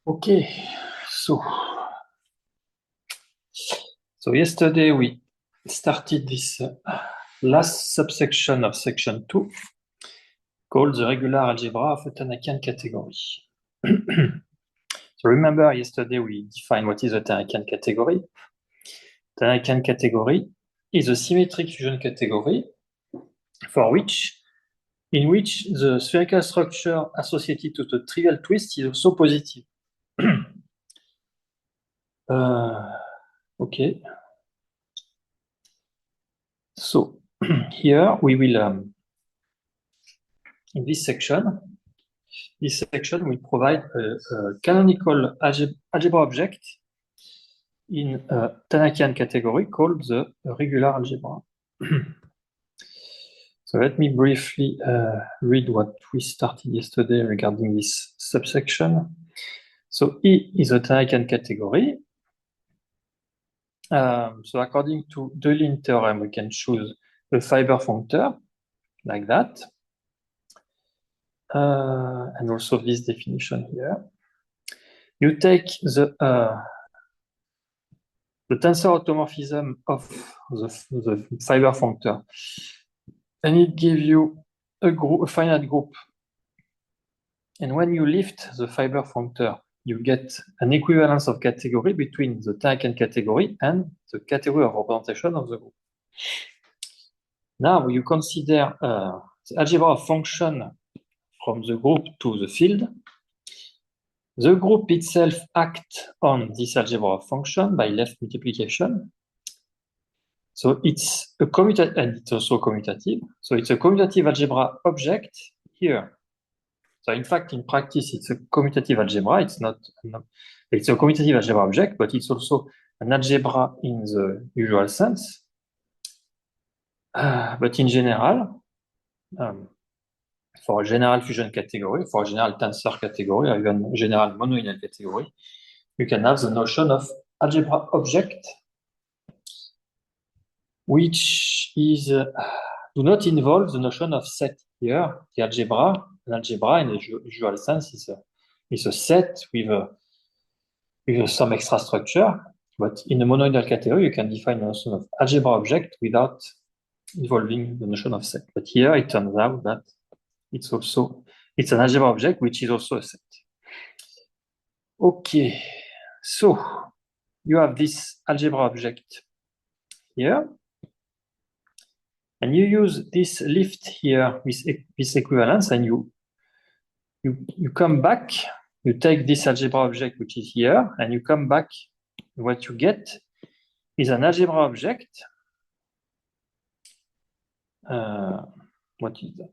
Okay, so yesterday we started this last subsection of section 2 called the regular algebra of a Tannakian category. So remember yesterday we defined what is a Tannakian category. Tannakian category is a symmetric fusion category in which the spherical structure associated to the trivial twist is also positive. Okay. So here we will, in this section will provide a canonical algebra object in a Tannakian category called the regular algebra. So let me briefly read what we started yesterday regarding this subsection. So E is a Tannakian category. So according to Deligne theorem, we can choose a fiber functor like that. And also this definition here. You take the tensor automorphism of the fiber functor, and it gives you a finite group. And when you lift the fiber functor, you get an equivalence of category between the Tannakian category and the category of representation of the group. Now you consider the algebra of function from the group to the field. The group itself acts on this algebra of function by left multiplication. So it's a commutative, and it's also commutative. So it's a commutative algebra object here. So in fact, in practice, it's a commutative algebra. It's a commutative algebra object, but it's also an algebra in the usual sense. But in general, for a general fusion category, for a general tensor category, or even general monoidal category, you can have the notion of algebra object, which is do not involve the notion of set here. The algebra, an algebra in the usual sense is a set with some extra structure, but in a monoidal category, you can define the notion of algebra object without involving the notion of set. But here it turns out that it's an algebra object which is also a set. Okay, so you have this algebra object here, and you use this lift here with this equivalence, and you come back, you take this algebra object which is here, and you come back, what you get is an algebra object. What is that?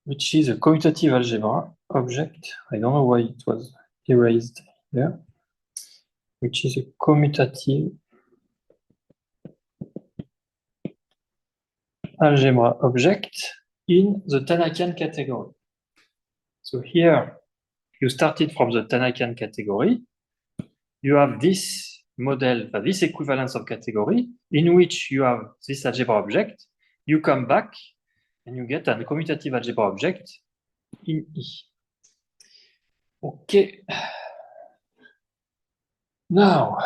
Which is a commutative algebra object. I don't know why it was erased here. Which is a commutative algebra object in the Tannakian category. So here, you started from the Tannakian category. You have this model, this equivalence of category, in which you have this algebra object. You come back, and you get a commutative algebra object in E. Okay. Now,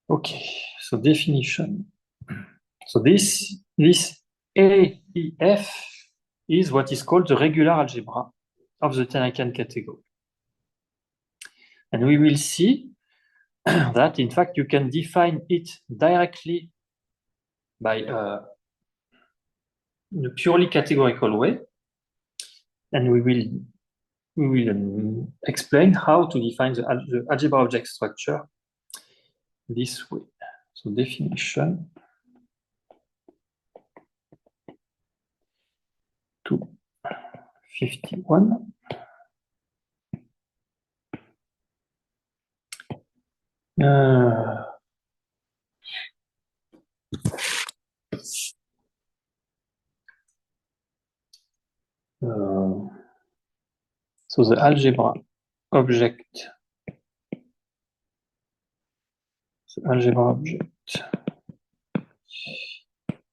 okay, so definition. So this AEF is what is called the regular algebra of the Tannakian category. And we will see that, in fact, you can define it directly by in a purely categorical way. And we will explain how to define the algebra object structure this way. So definition 251. So the algebra object,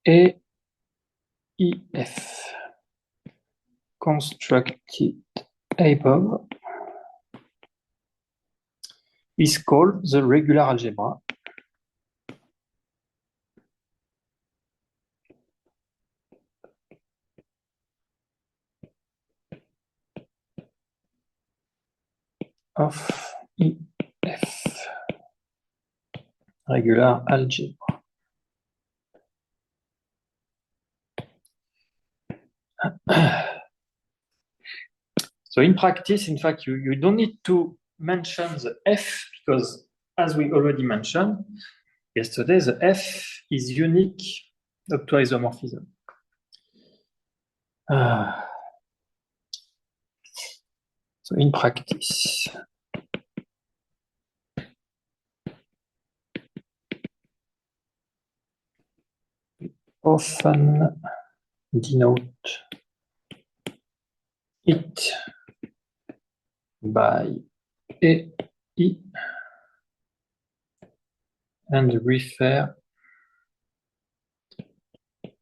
est EF constructed above is called the regular algebra of EF. Regular algebra. So in practice, in fact, you don't need to mention the F because, as we already mentioned yesterday, the F is unique up to isomorphism. So in practice, we often denote it by AE and refer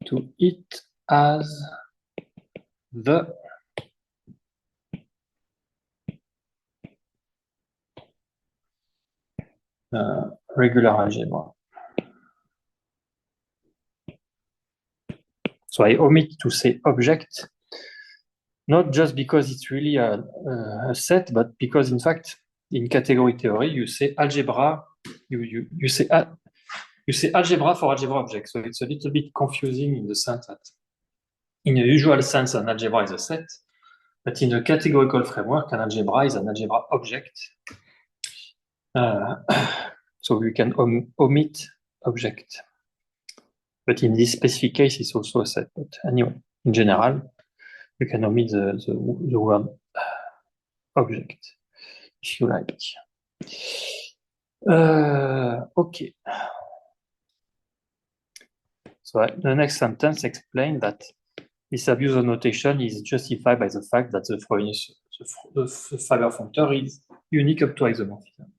to it as the regular algebra. So I omit to say object, not just because it's really a set, but because in fact, in category theory, you say algebra, you say algebra for algebra object. So it's a little bit confusing in the sense that in a usual sense, an algebra is a set, but in a categorical framework, an algebra is an algebra object. So you can omit object. But in this specific case, it's also a set. But anyway, in general, you can omit the word object, if you like. Okay. So the next sentence explains that this abuse of notation is justified by the fact that the fiber functor is unique up to isomorphism.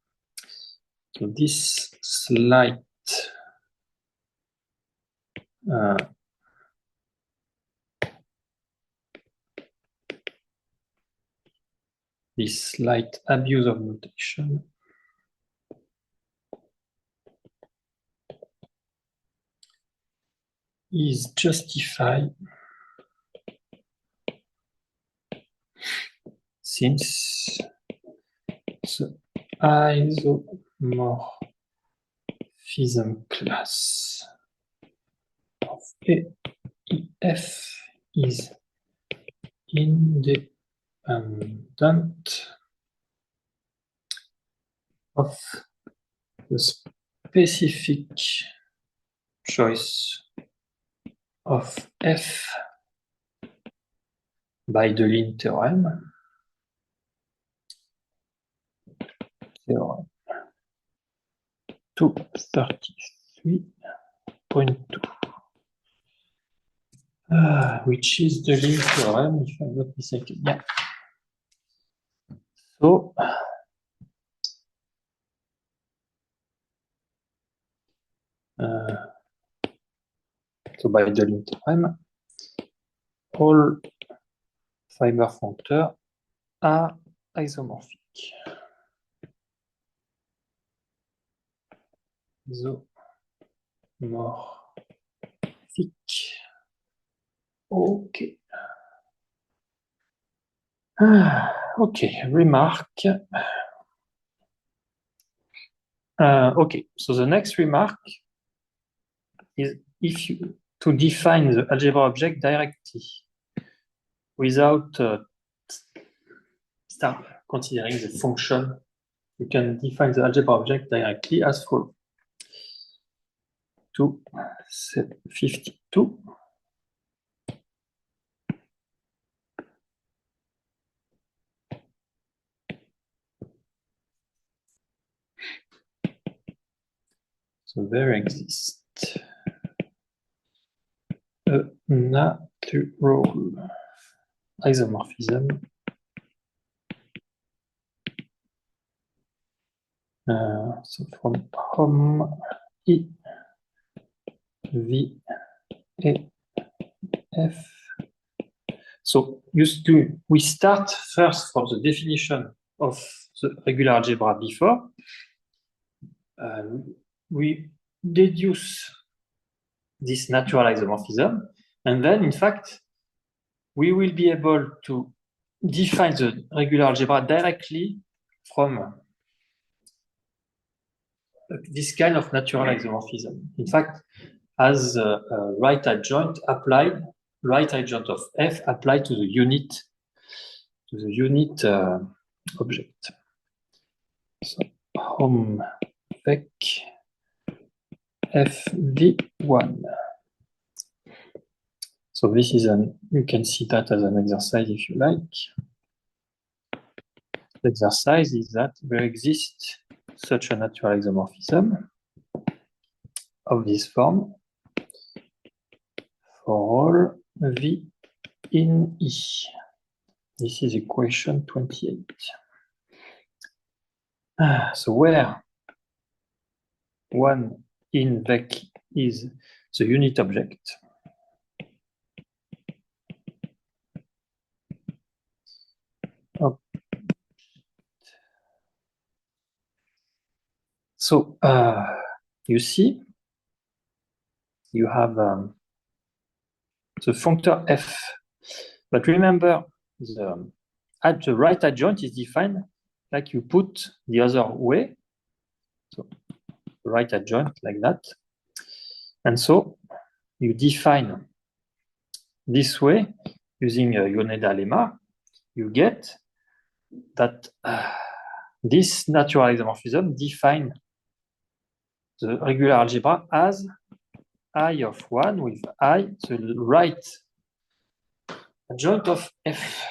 So this slight abuse of notation is justified since the isomorphism class of AEF is independent of the specific choice of F by Deligne theorem. Theorem 233.2. Which is Deligne theorem, if I'm not mistaken. Yeah. So, by Deligne theorem, all fiber functors are isomorphic. Isomorphic. Okay. Okay, remark. Okay, so the next remark is if you to define the algebra object directly without start considering the function, you can define the algebra object directly as follows. 252. So there exists a natural isomorphism so from E, V, A, F. So we start first from the definition of the regular algebra before. We deduce this natural isomorphism, and then, in fact, we will be able to define the regular algebra directly from this kind of natural isomorphism. In fact, as a right adjoint applied, right adjoint of F applied to the unit object. So home vec FV1. So this is you can see that as an exercise if you like. The exercise is that there exists such a natural isomorphism of this form for all V in E. This is equation 28. So where 1 in vec is the unit object, so you see, you have the functor f, but remember the right adjoint is defined like you put the other way, so right adjoint like that, and so you define this way using Yoneda lemma. You get that this natural isomorphism defines the regular algebra as I of 1 with I, the right adjoint of F.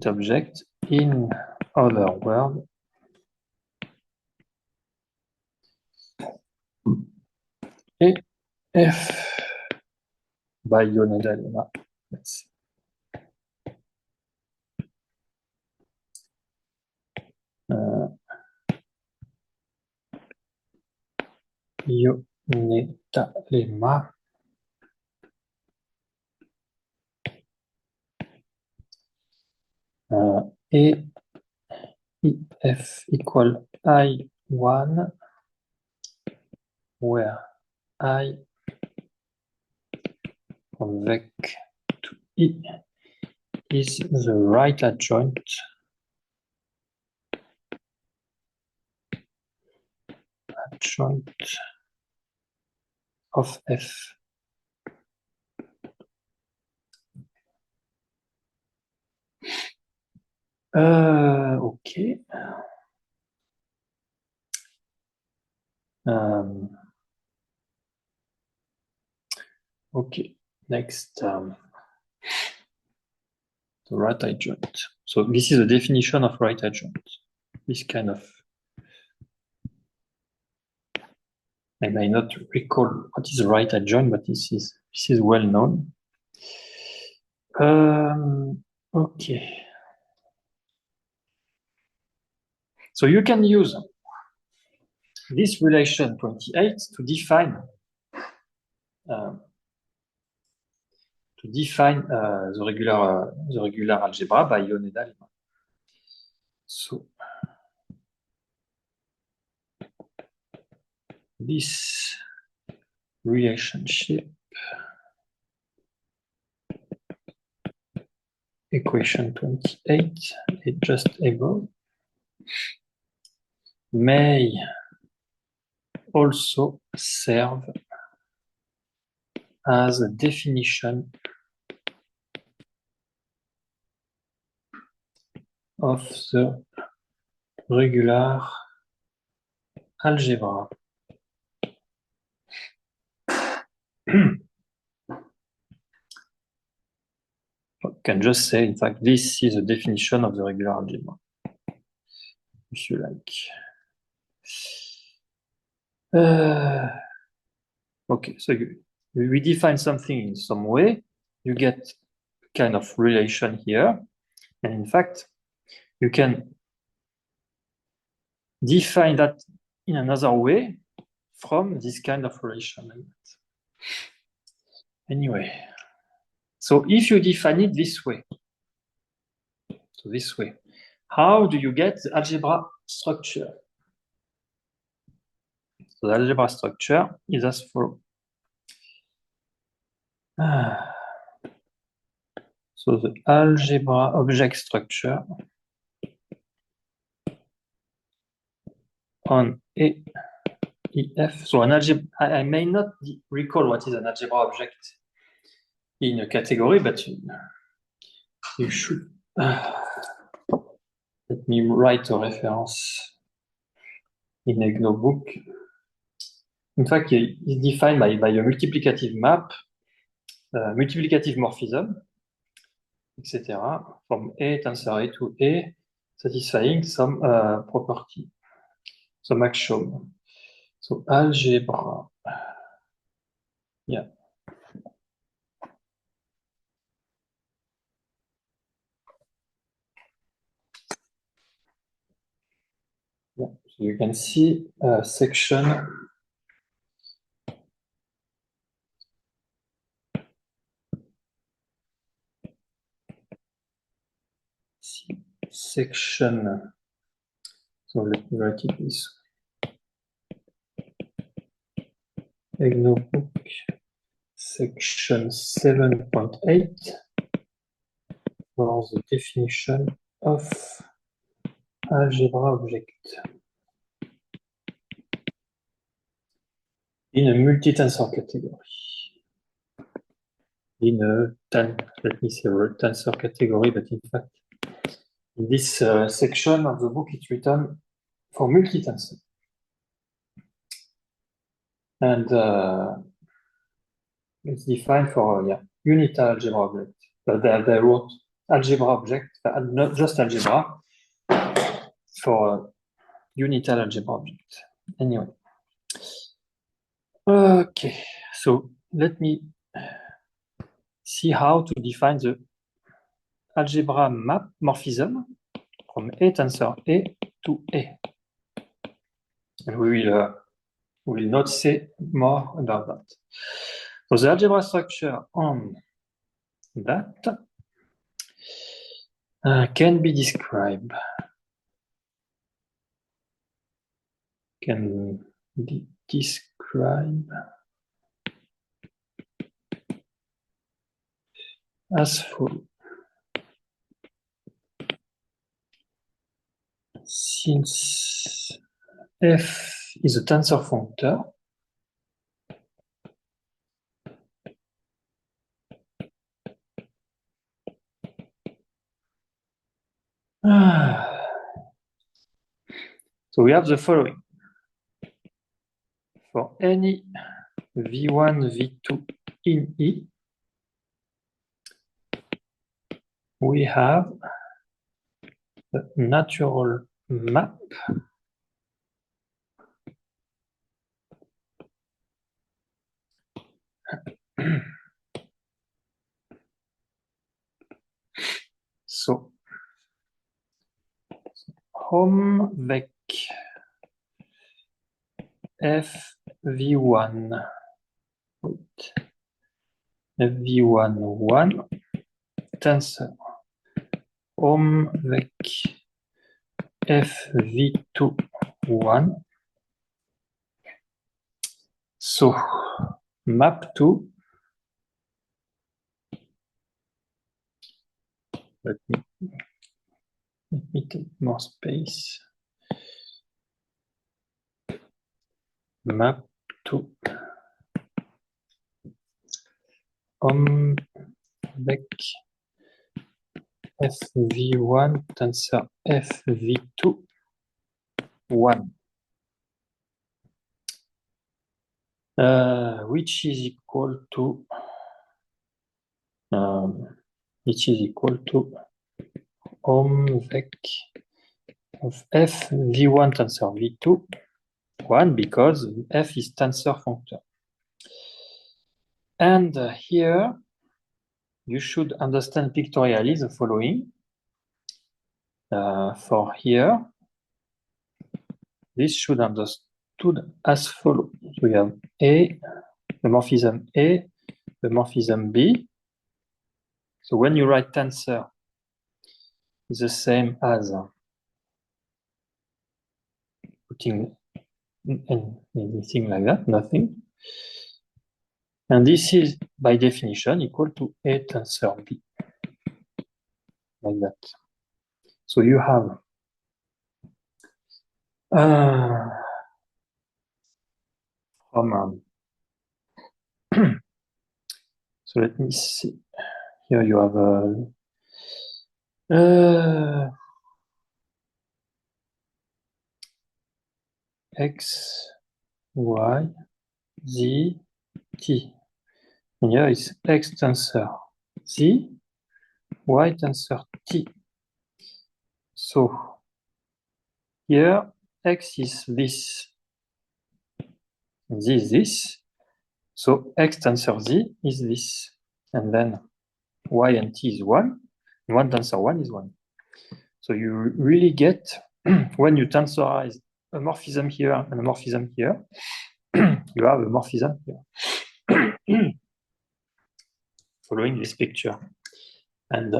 Object, in other word, et F by Yoneda lemma. Let's see. Yoneda lemma. Et if equal I1, where I from vec to E is the right adjoint of F. Okay. Okay, next, the right adjoint. So this is a definition of right adjoint. This kind of, I may not recall what is right adjoint, but this is well known. Okay. So you can use this relation 28 to define the regular algebra by Yoneda lemma. So this relationship, equation 28, is just above, may also serve as a definition of the regular algebra. I can just say, in fact, this is a definition of the regular algebra, if you like. Okay, so we define something in some way, you get kind of relation here, and in fact, you can define that in another way from this kind of relation like that. Anyway, so if you define it this way, so this way, how do you get the algebra structure? So the algebra structure is as follows. So the algebra object structure on A, EF. So an algebra, I may not recall what is an algebra object in a category, but you should. Let me write a reference in a notebook. In fact, it's defined by a multiplicative map, multiplicative morphism, etc. from A tensor A to A, satisfying some property, some axiom. So algebra, yeah. Yeah, so you can see section section. So let me write it this way. Notebook section 7.8 for the definition of algebra object in a multi-tensor category. In a tensor category, but in fact, in this section of the book, it's written for multi-tensor. And it's defined for unitary algebra object. They wrote algebra object, not just algebra, for unitary algebra object. Anyway. Okay, so let me see how to define the algebra map morphism from A tensor A to A. And we will not say more about that. So the algebra structure on that can be described. Can be described as follows. Since f is a tensor functor, so we have the following. For any V1, V2 in E, we have a natural map so home vec f v1 v1 1 tensor home vec f v2 1. So map to, let me take more space. Map to vec fv1 tensor fv2 1, which is equal to vec of f v1 tensor v2 1, because f is tensor functor. And here you should understand pictorially the following. For here, this should understood as follows. So we have A, the morphism A, the morphism B. So when you write tensor, it's the same as putting anything like that, nothing. And this is, by definition, equal to A tensor B, like that. So you have from so let me see. Here you have X, Y, Z, T. And here is X tensor Z, Y tensor T. So here X is this, and Z is this. So X tensor Z is this. And then Y and T is 1. And 1 tensor 1 is 1. So you really get, when you tensorize a morphism here and a morphism here, you have a morphism here. Following this picture. And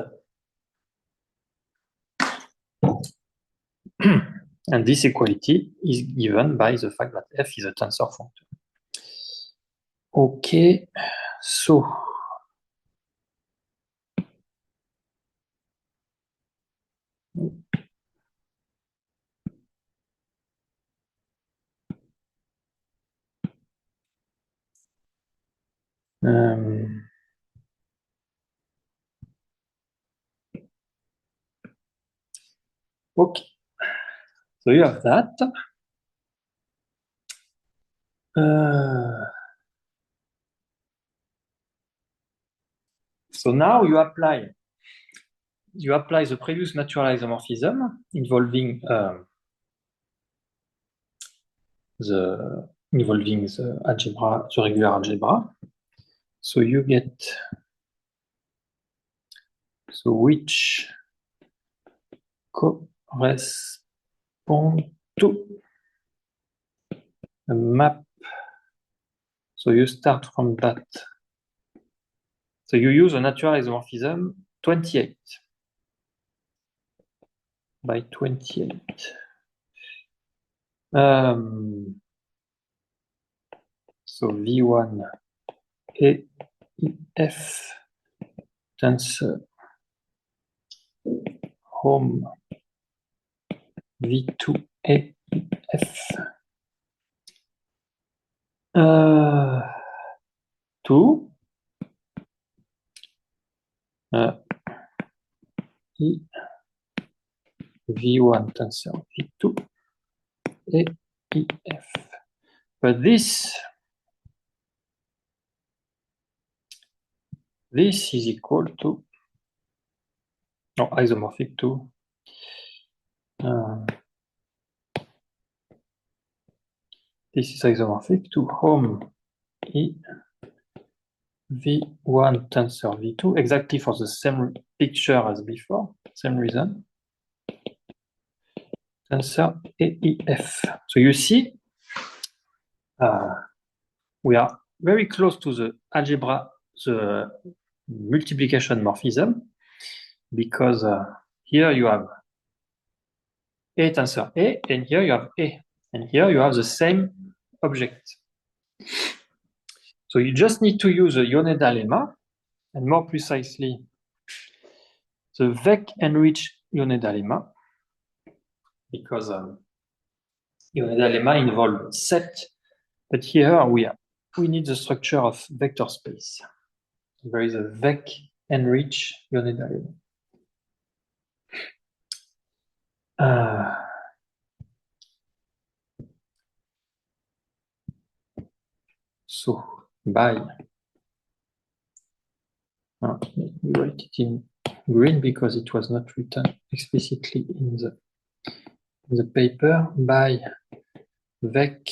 and this equality is given by the fact that f is a tensor function. Okay, so okay, so you have that. So now you apply the previous naturalized homomorphism involving the algebra, the regular algebra. So you get which correspond to a map. So you start from that. So you use a natural isomorphism 28 by 28. So V1 AEF tensor home V2 AEF 2 E V1 tensor V2 AEF. But this is equal to isomorphic to this is isomorphic to home E V1 tensor V2, exactly for the same picture as before, same reason. Tensor AEF. So you see, we are very close to the algebra, the multiplication morphism, because here you have A tensor A, and here you have A, and here you have the same object. So you just need to use the Yoneda lemma, and more precisely, the Vec-enriched Yoneda lemma, because Yoneda lemma involves set, but here we need the structure of vector space. There is a Vec-enriched Yoneda lemma. So by we write it in green because it was not written explicitly in the paper. By Vec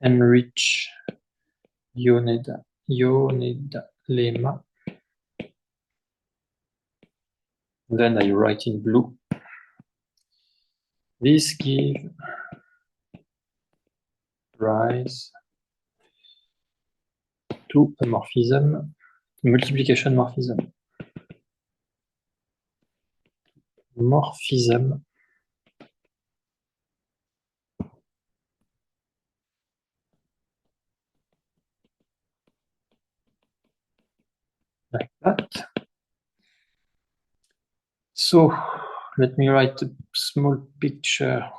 enrich Yoneda lemma. Then I write in blue. This gives rise to a morphism, multiplication morphism. Morphism. Like that. So let me write a small picture.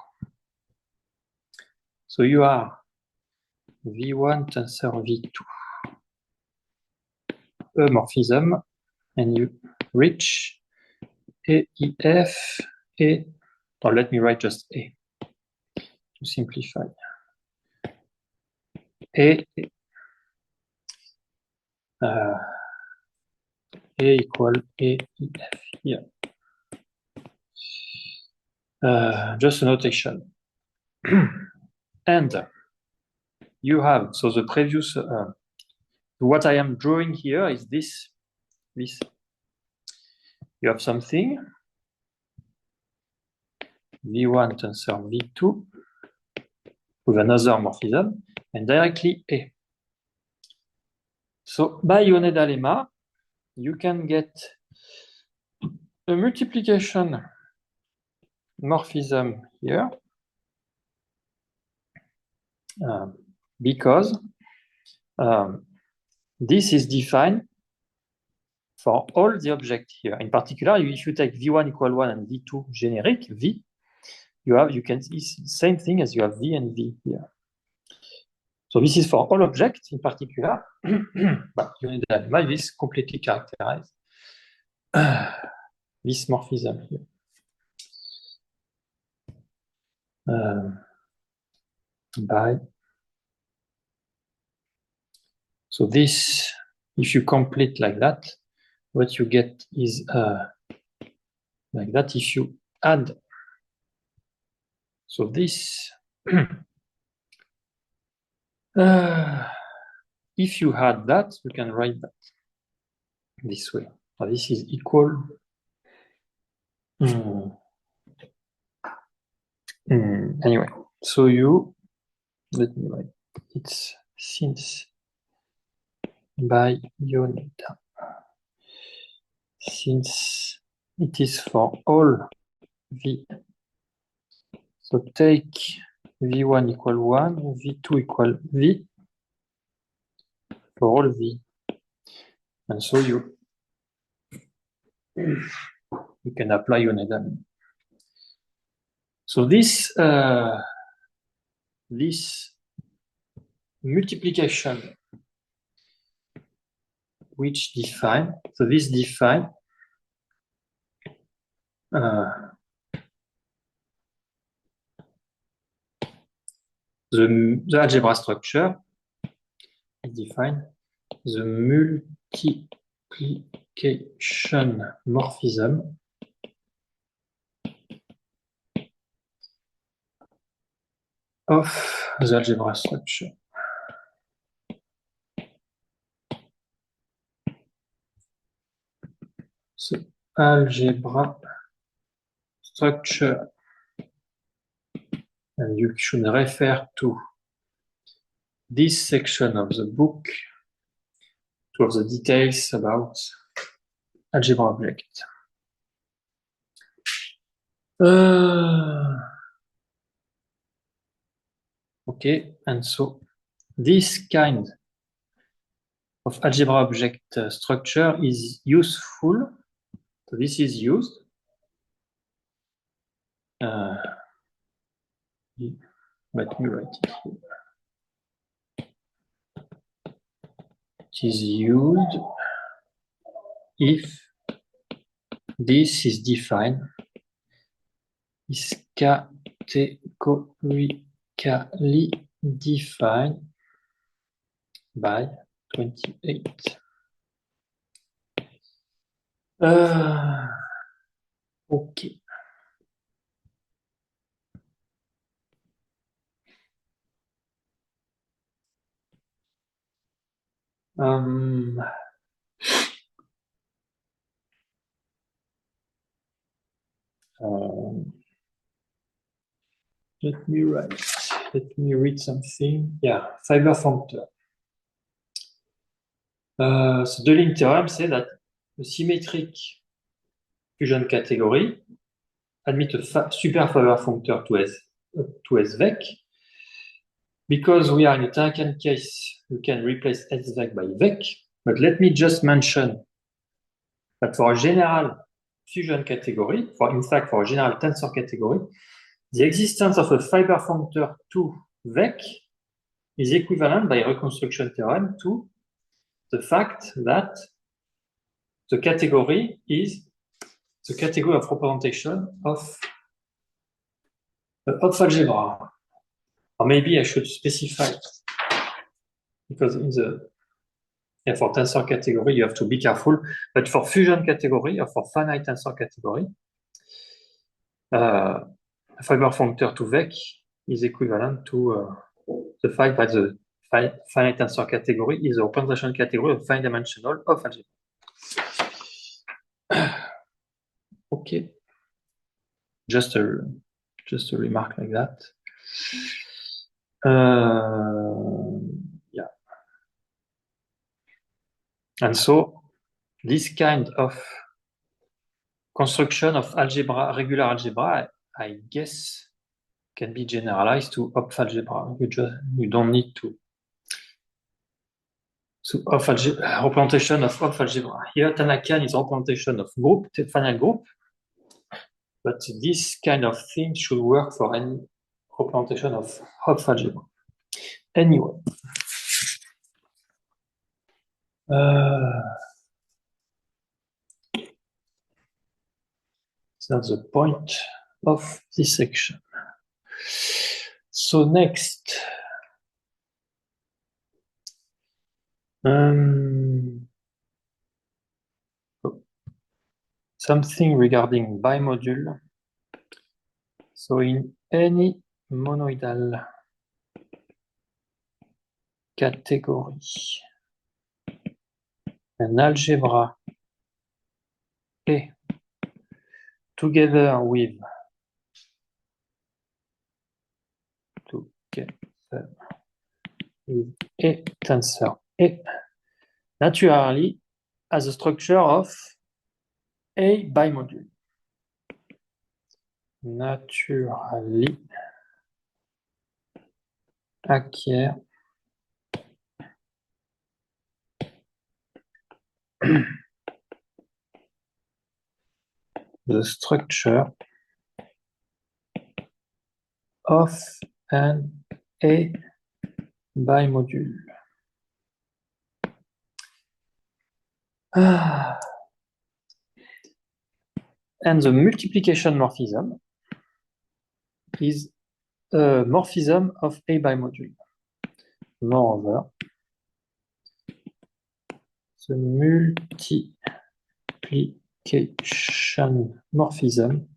So you are V1 tensor V2, a morphism, and you reach AEF, A, or let me write just A to simplify. A equal AEF here. Just a notation. And you have, so the previous, what I am drawing here is this. You have something, V1 tensor V2, with another morphism, and directly A. So by Yoneda lemma, you can get a multiplication morphism here, because this is defined for all the objects here. In particular, if you take V1 equal 1 and V2 generic, V, you can see same thing as you have V and V here. So this is for all objects in particular, but Yoneda lemma, this completely characterized this morphism here. So this, if you complete like that, what you get is like that. If you add, so this, if you add that, you can write that this way. So this is equal. Anyway, so let me write. It's since by Yoneda. Since it is for all V. So take V1 equal 1, V2 equal V for all V. And so you can apply Yoneda. So this multiplication which define, so this define the algebra structure is define the multiplication morphism of the algebra structure. So algebra structure, and you should refer to this section of the book to have the details about algebra object. Okay, and so this kind of algebra object structure is useful. So this is used. Let me write it here. It is used if this is defined, is categorically defined by 28. Okay. Let me write. Let me read something. Yeah, fiber functor. So Deligne theorem say that a symmetric fusion category admit a super fiber functor to SVEC. Because we are in a Tankan case, we can replace SVEC by VEC. But let me just mention that for a general fusion category, in fact, for a general tensor category, the existence of a fiber functor to VEC is equivalent by reconstruction theorem to the fact that the category is the category of representation of algebra. Or maybe I should specify, because for tensor category, you have to be careful. But for fusion category or for finite tensor category, fiber functor to VEC is equivalent to the fact that the finite tensor category is a representation category of finite dimensional of algebra. Okay. Just a remark like that. Yeah. And so this kind of construction of algebra, regular algebra, I guess, can be generalized to Hopf algebra. You don't need to. So representation of Hopf algebra. Here, Tanaka is representation of group, finite group. But this kind of thing should work for any representation of Hopf algebra. Anyway. That's the point of this section. So next, something regarding bimodule. So in any monoidal category, an algebra A together with a tensor A naturally has a structure of a bimodule. Naturally acquiert the structure of an A bimodule. And the multiplication morphism is a morphism of A bimodule. Moreover, the multiplication morphism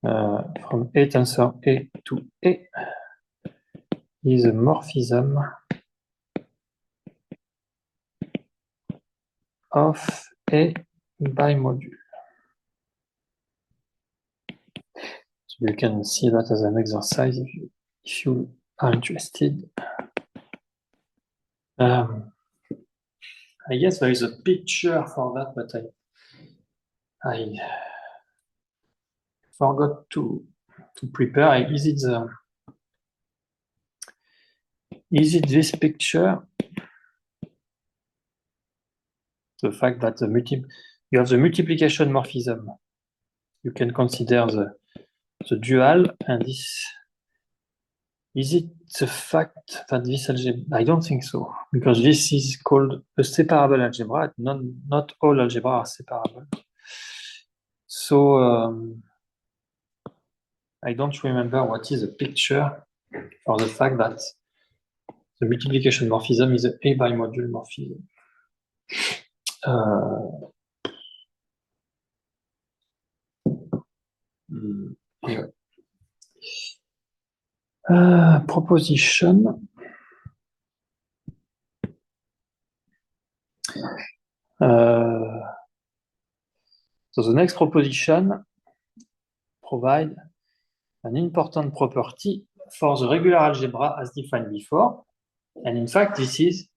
from A tensor A to A is a morphism of A bimodule. So you can see that as an exercise if you are interested. I guess there is a picture for that, but I forgot to prepare. Is it this picture? The fact that you have the multiplication morphism. You can consider the dual, and this. Is it the fact that this algebra? I don't think so, because this is called a separable algebra. Not all algebra are separable. So I don't remember what is the picture for the fact that the multiplication morphism is an A bimodule morphism. Anyway. Proposition. So the next proposition provide an important property for the regular algebra as defined before. And in fact, this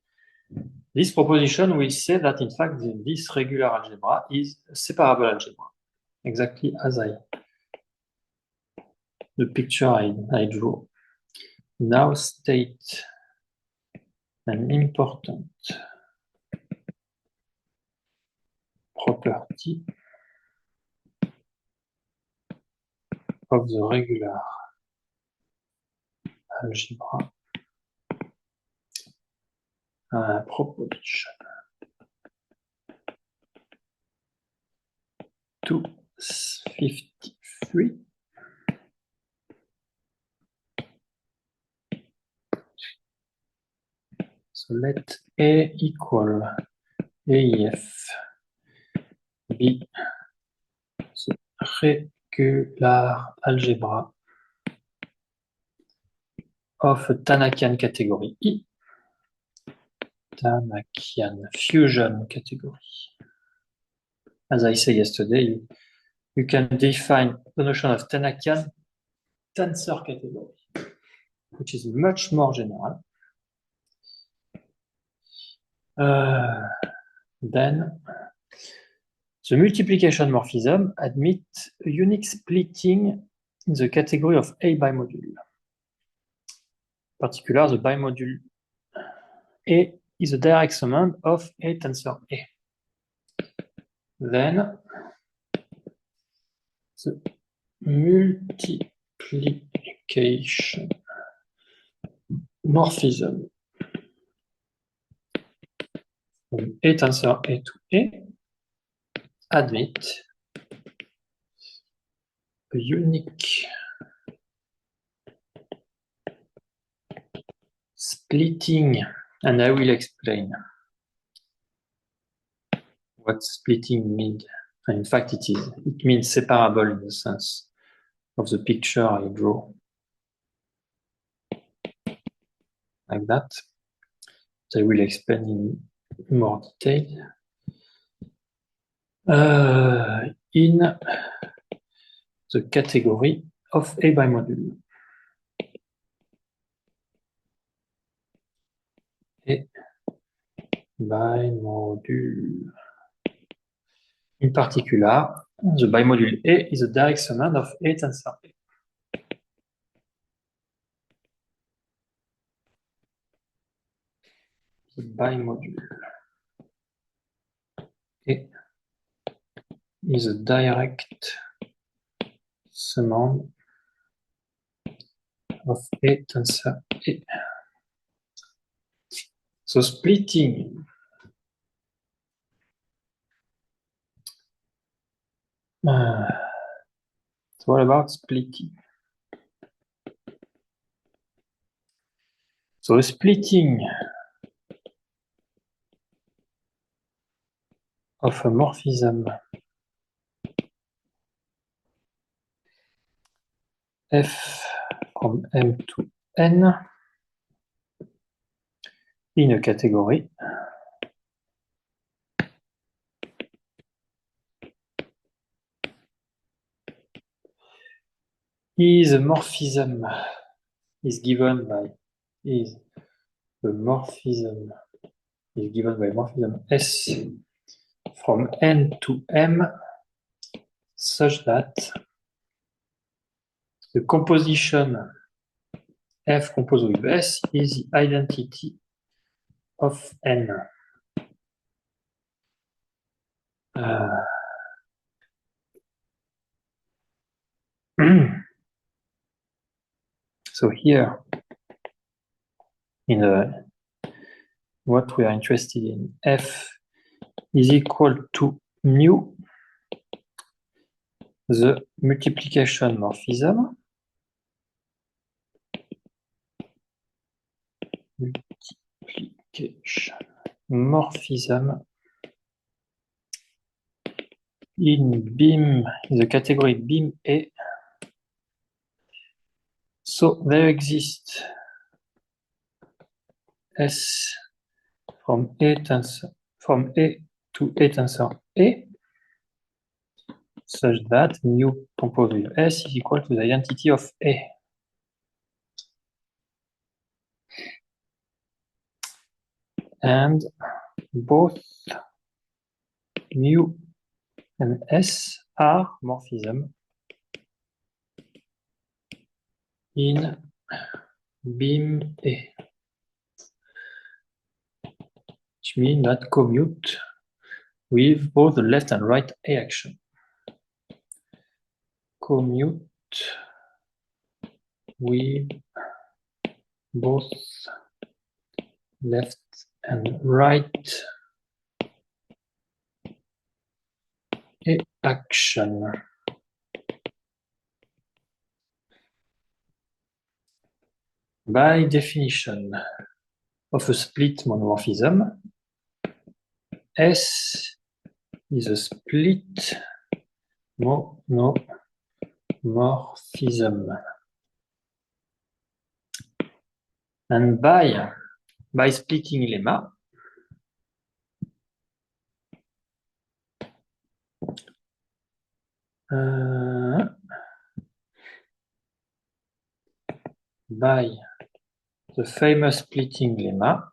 proposition will say that in fact this regular algebra is a separable algebra, exactly as the picture I drew. Now state an important property of the regular algebra proposition 253. So let A equal AEF be the regular algebra of a Tannakian category E, Tannakian fusion category. As I said yesterday, you can define the notion of Tannakian tensor category, which is much more general. Then the multiplication morphism admits a unique splitting in the category of A bimodule. In particular, the bimodule A is a direct summand of A tensor A. Then the multiplication morphism from A tensor A to A admit a unique splitting, and I will explain what splitting means. In fact, it means separable in the sense of the picture I draw, like that. So I will explain in more detail. In the category of A bimodule. A bimodule. In particular, the bimodule A is a direct summand of A tensor A. The bimodule A is a direct summand of A tensor A. So splitting it's all about splitting. So splitting of a morphism F from M to N in a category is a morphism is given by morphism S from N to M such that the composition F composed with S is the identity of N. So here, in what we are interested in, F is equal to mu, the multiplication morphism, in beam, in the category beam A. So there exists S from A to A tensor A such that mu composed with S is equal to the identity of A. And both mu and S are morphism in beam A, which means that commute with both the left and right A action. Commute with both left and right A action. By definition of a split monomorphism, S is a split monomorphism. And by splitting lemma, by the famous splitting lemma,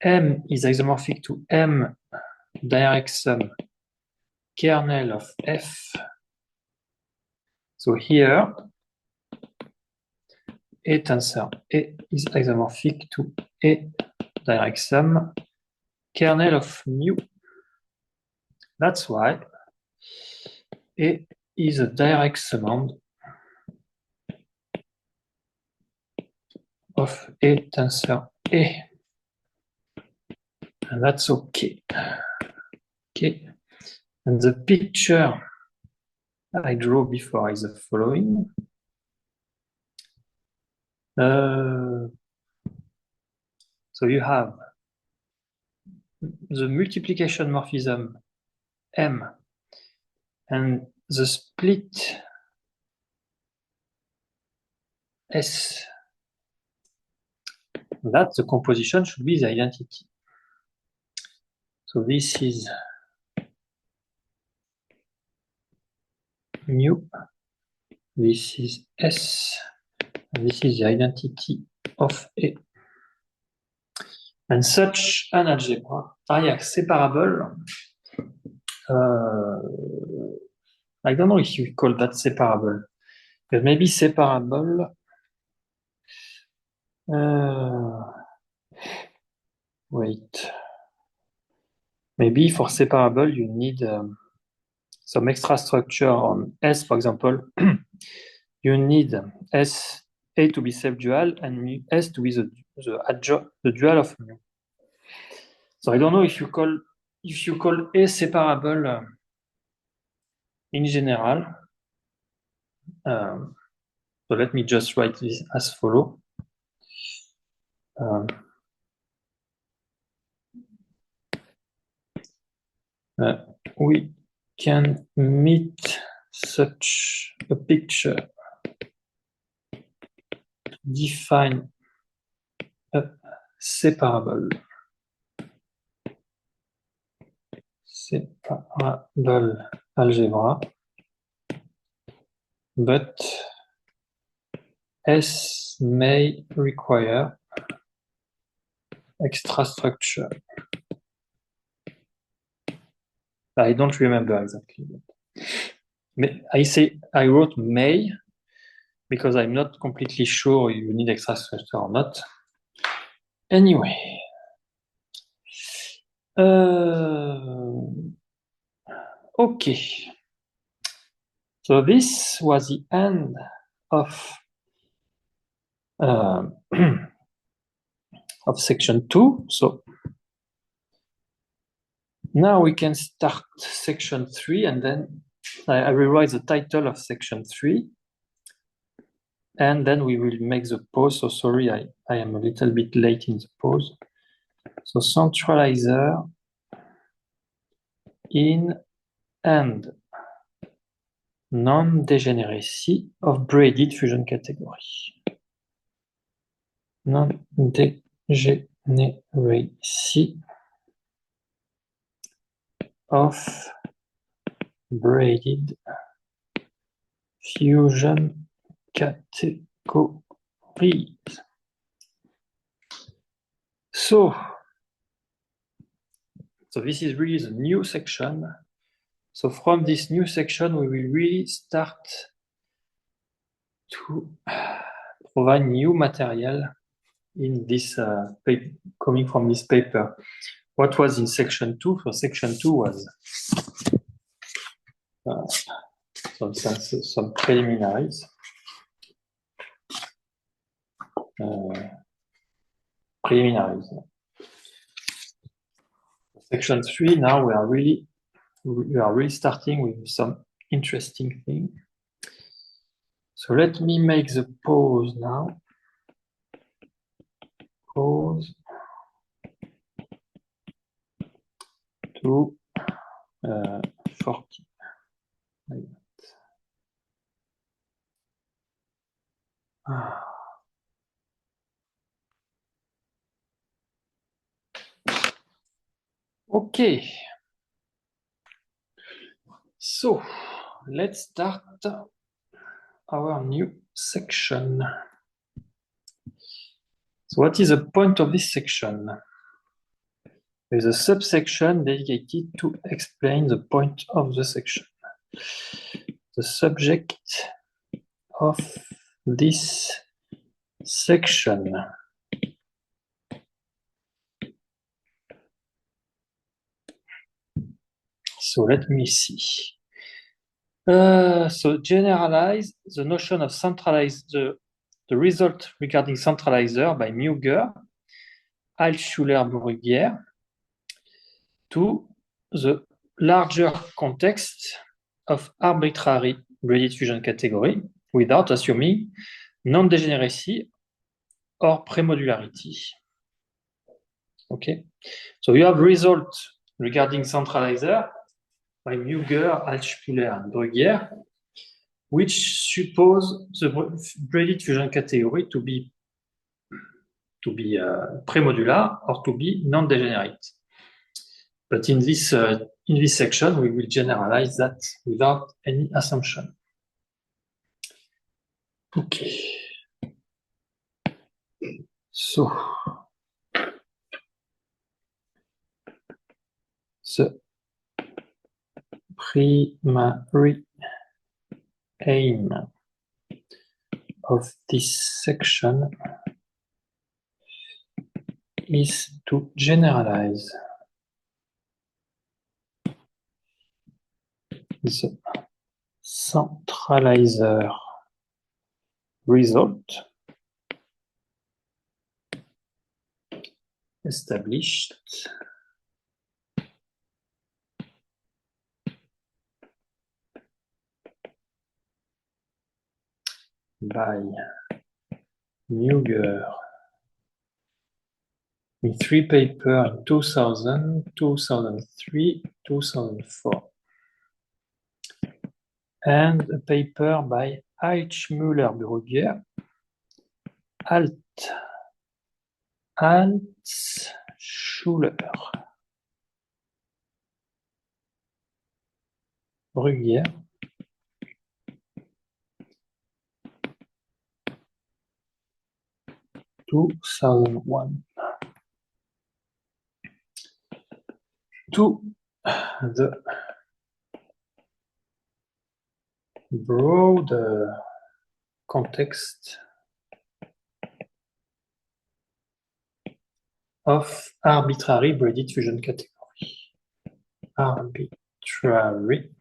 M is isomorphic to M direct sum kernel of F. So here, A tensor A is isomorphic to A direct sum kernel of mu. That's why A is a direct summand of A tensor A. And that's okay. Okay. And the picture I drew before is the following. So you have the multiplication morphism M and the split S. That the composition should be the identity. So this is mu, this is S, and this is the identity of A. And such an algebra, separable, I don't know if you call that separable, but maybe separable, wait, maybe for separable you need some extra structure on S, for example. You need S A to be self-dual and S to be the dual of mu. So I don't know if you call A separable in general. So let me just write this as follow. We can meet such a picture to define a separable algebra, but S may require extra structure. I don't remember exactly. But I wrote may because I'm not completely sure you need extra structure or not. Anyway. Okay. So this was the end of of section 2. So now we can start section 3, and then I will write the title of section 3, and then we will make the pause. So sorry, I am a little bit late in the pause. So centralizer in and non-degeneracy of braided fusion category. Non-degeneracy of braided fusion categories. So this is really the new section. So from this new section, we will really start to provide new material in this coming from this paper. What was in section 2? So section 2 was some preliminaries. Section 3, now we are really starting with some interesting thing. So let me make the pause now. Pause to 40. Okay. So let's start our new section. So what is the point of this section? There is a subsection dedicated to explain the point of the section. The subject of this section. So let me see. So generalize the notion of centralize the result regarding centralizer by Muger, Altschuler-Bruguière to the larger context of arbitrary braided fusion category without assuming non-degeneracy or premodularity. Okay, so you have result regarding centralizer by Muger, Altschuler, and Bruguière, which suppose the braided fusion category to be premodular or to be non-degenerate. But in this section, we will generalize that without any assumption. Okay. So the primary aim of this section is to generalize the centralizer result established by Muger in 3 papers in 2000, 2003, 2004, and a paper by Altschuler-Bruguière, Altschuler-Bruguière, 2001. To the broader context of arbitrary braided fusion category. Arbitrary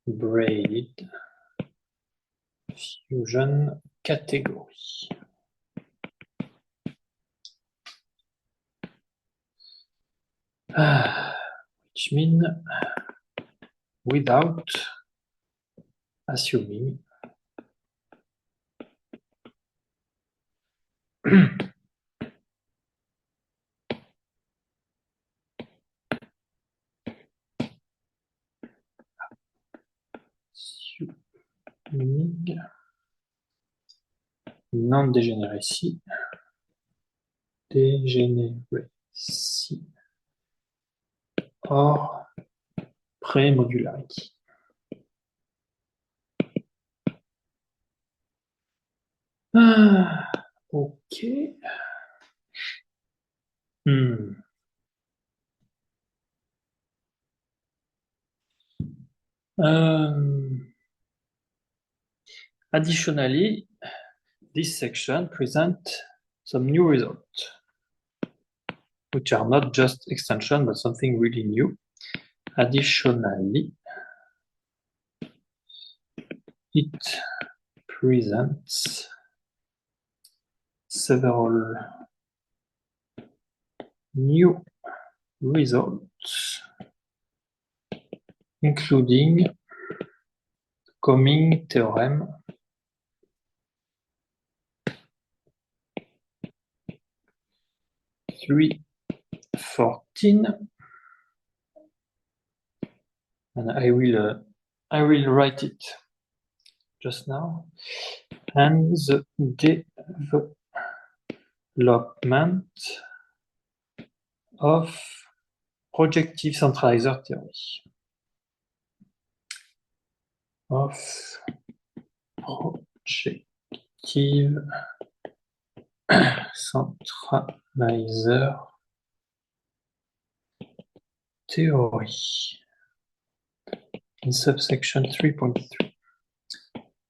braided fusion category. Which means without assuming non-degeneracy, or premodularity. Ok. Additionally, this section presents some new results, which are not just extension, but something really new. Additionally, it presents several new results, including coming theorem, three 14, and I will write it just now, and the development of projective centralizer theory. Of projective centralizer theory in subsection 3.3.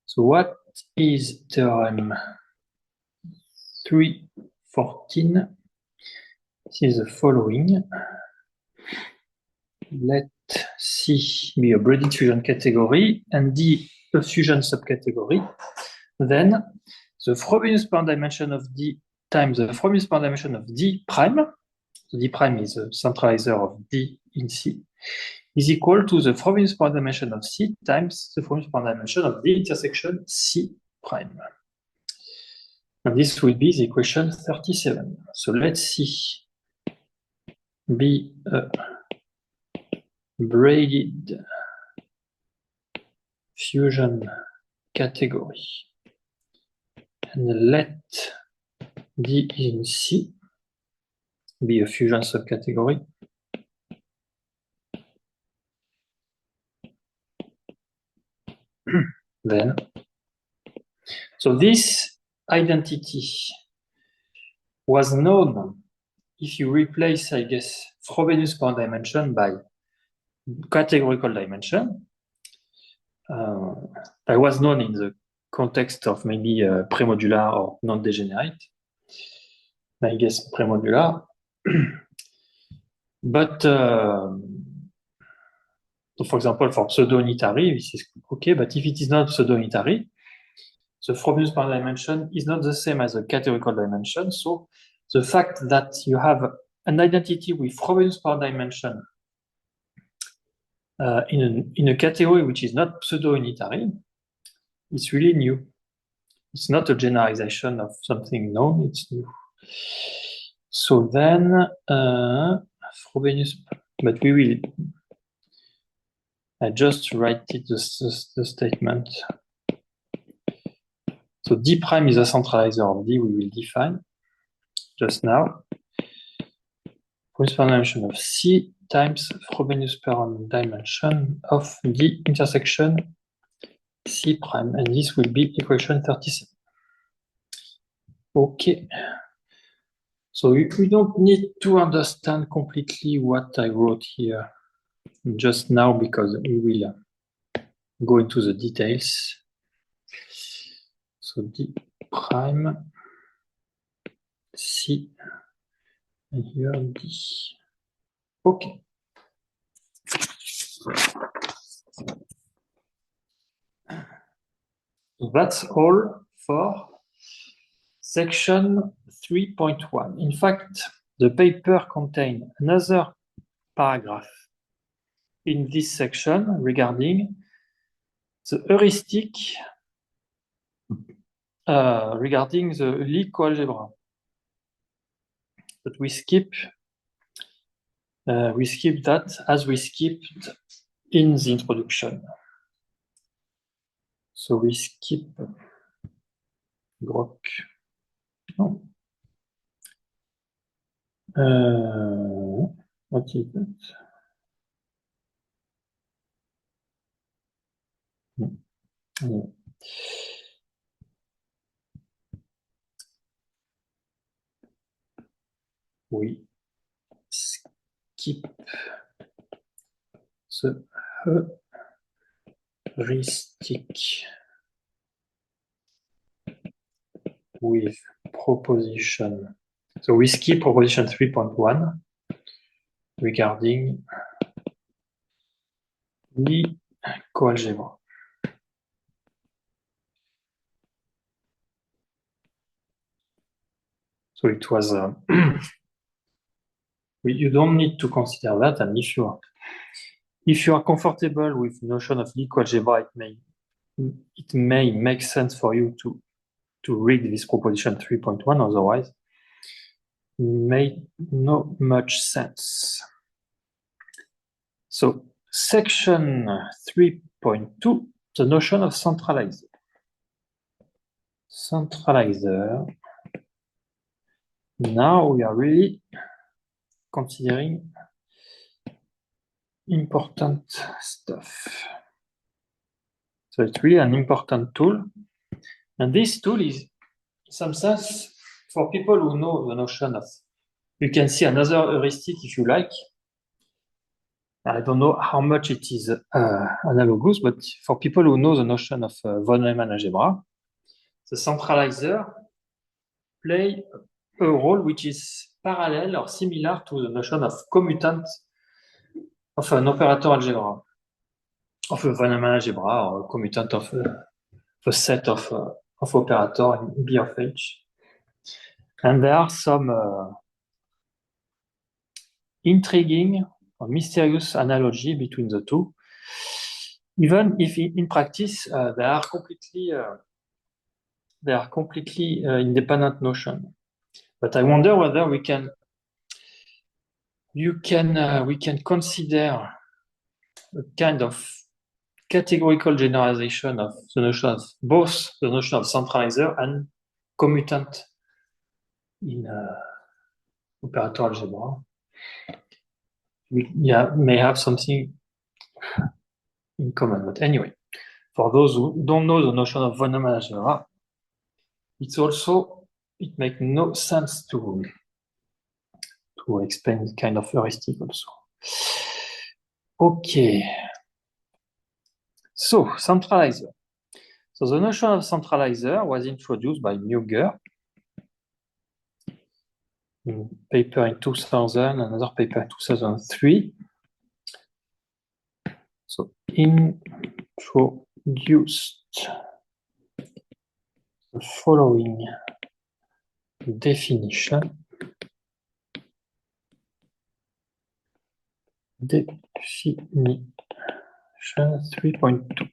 So what is theorem 314? This is the following. Let C be a braided fusion category and D a fusion subcategory. Then the Frobenius power dimension of D times the Frobenius power dimension of D prime, so D prime is a centralizer of D in C, is equal to the Frobenius power dimension of C times the Frobenius power dimension of D intersection C prime. And this will be the equation 37. So let C be a braided fusion category, and let D in C be a fusion subcategory. Then, so this identity was known if you replace, I guess, Frobenius power dimension by categorical dimension. I was known in the context of maybe premodular or non-degenerate. I guess premodular. But for example, for pseudo-unitary, this is okay, but if it is not pseudo-unitary, the Frobenius power dimension is not the same as a categorical dimension. So the fact that you have an identity with Frobenius power dimension in a category which is not pseudo-unitary, it's really new. It's not a generalization of something known, it's new. So then, Frobenius, but we will, I just write it, the statement. So D prime is a centralizer of D, we will define just now. Frobenius power dimension of C times Frobenius power dimension of D intersection C prime, and this will be equation 37. Okay. So we don't need to understand completely what I wrote here just now because we will go into the details. So D prime, C, and here D. Okay. So that's all for section 3.1. In fact, the paper contains another paragraph in this section regarding the heuristic regarding the Lie coalgebra. But we skip that as we skipped in the introduction. So we skip Groq. No. What is that? Mm. We skip the heuristic with proposition. So we skip proposition 3.1 regarding the coalgebra. So it was, you don't need to consider that, and if you are comfortable with the notion of Lie coalgebra, it may make sense for you to read this proposition 3.1, otherwise it may not much sense. So section 3.2, the notion of centralizer. Centralizer. Now we are really considering important stuff. So it's really an important tool. And this tool is, in some sense, for people who know the notion of, you can see another heuristic if you like. I don't know how much it is analogous, but for people who know the notion of von Neumann algebra, the centralizer play a role which is parallel or similar to the notion of commutant of an operator algebra, of a von Neumann algebra, or a commutant of a set of operator in B of H. And there are some intriguing or mysterious analogy between the two, even if in practice they are completely independent notion. But I wonder whether we can consider a kind of categorical generalization of the notion of both the notion of centralizer and commutant in operator algebra. We may have something in common, but anyway, for those who don't know the notion of von Neumann algebra, it makes no sense to explain this kind of heuristic also. Okay. So, centralizer. So the notion of centralizer was introduced by Muger in paper in 2000, another paper in 2003. So introduced the following definition. Definition 3.2.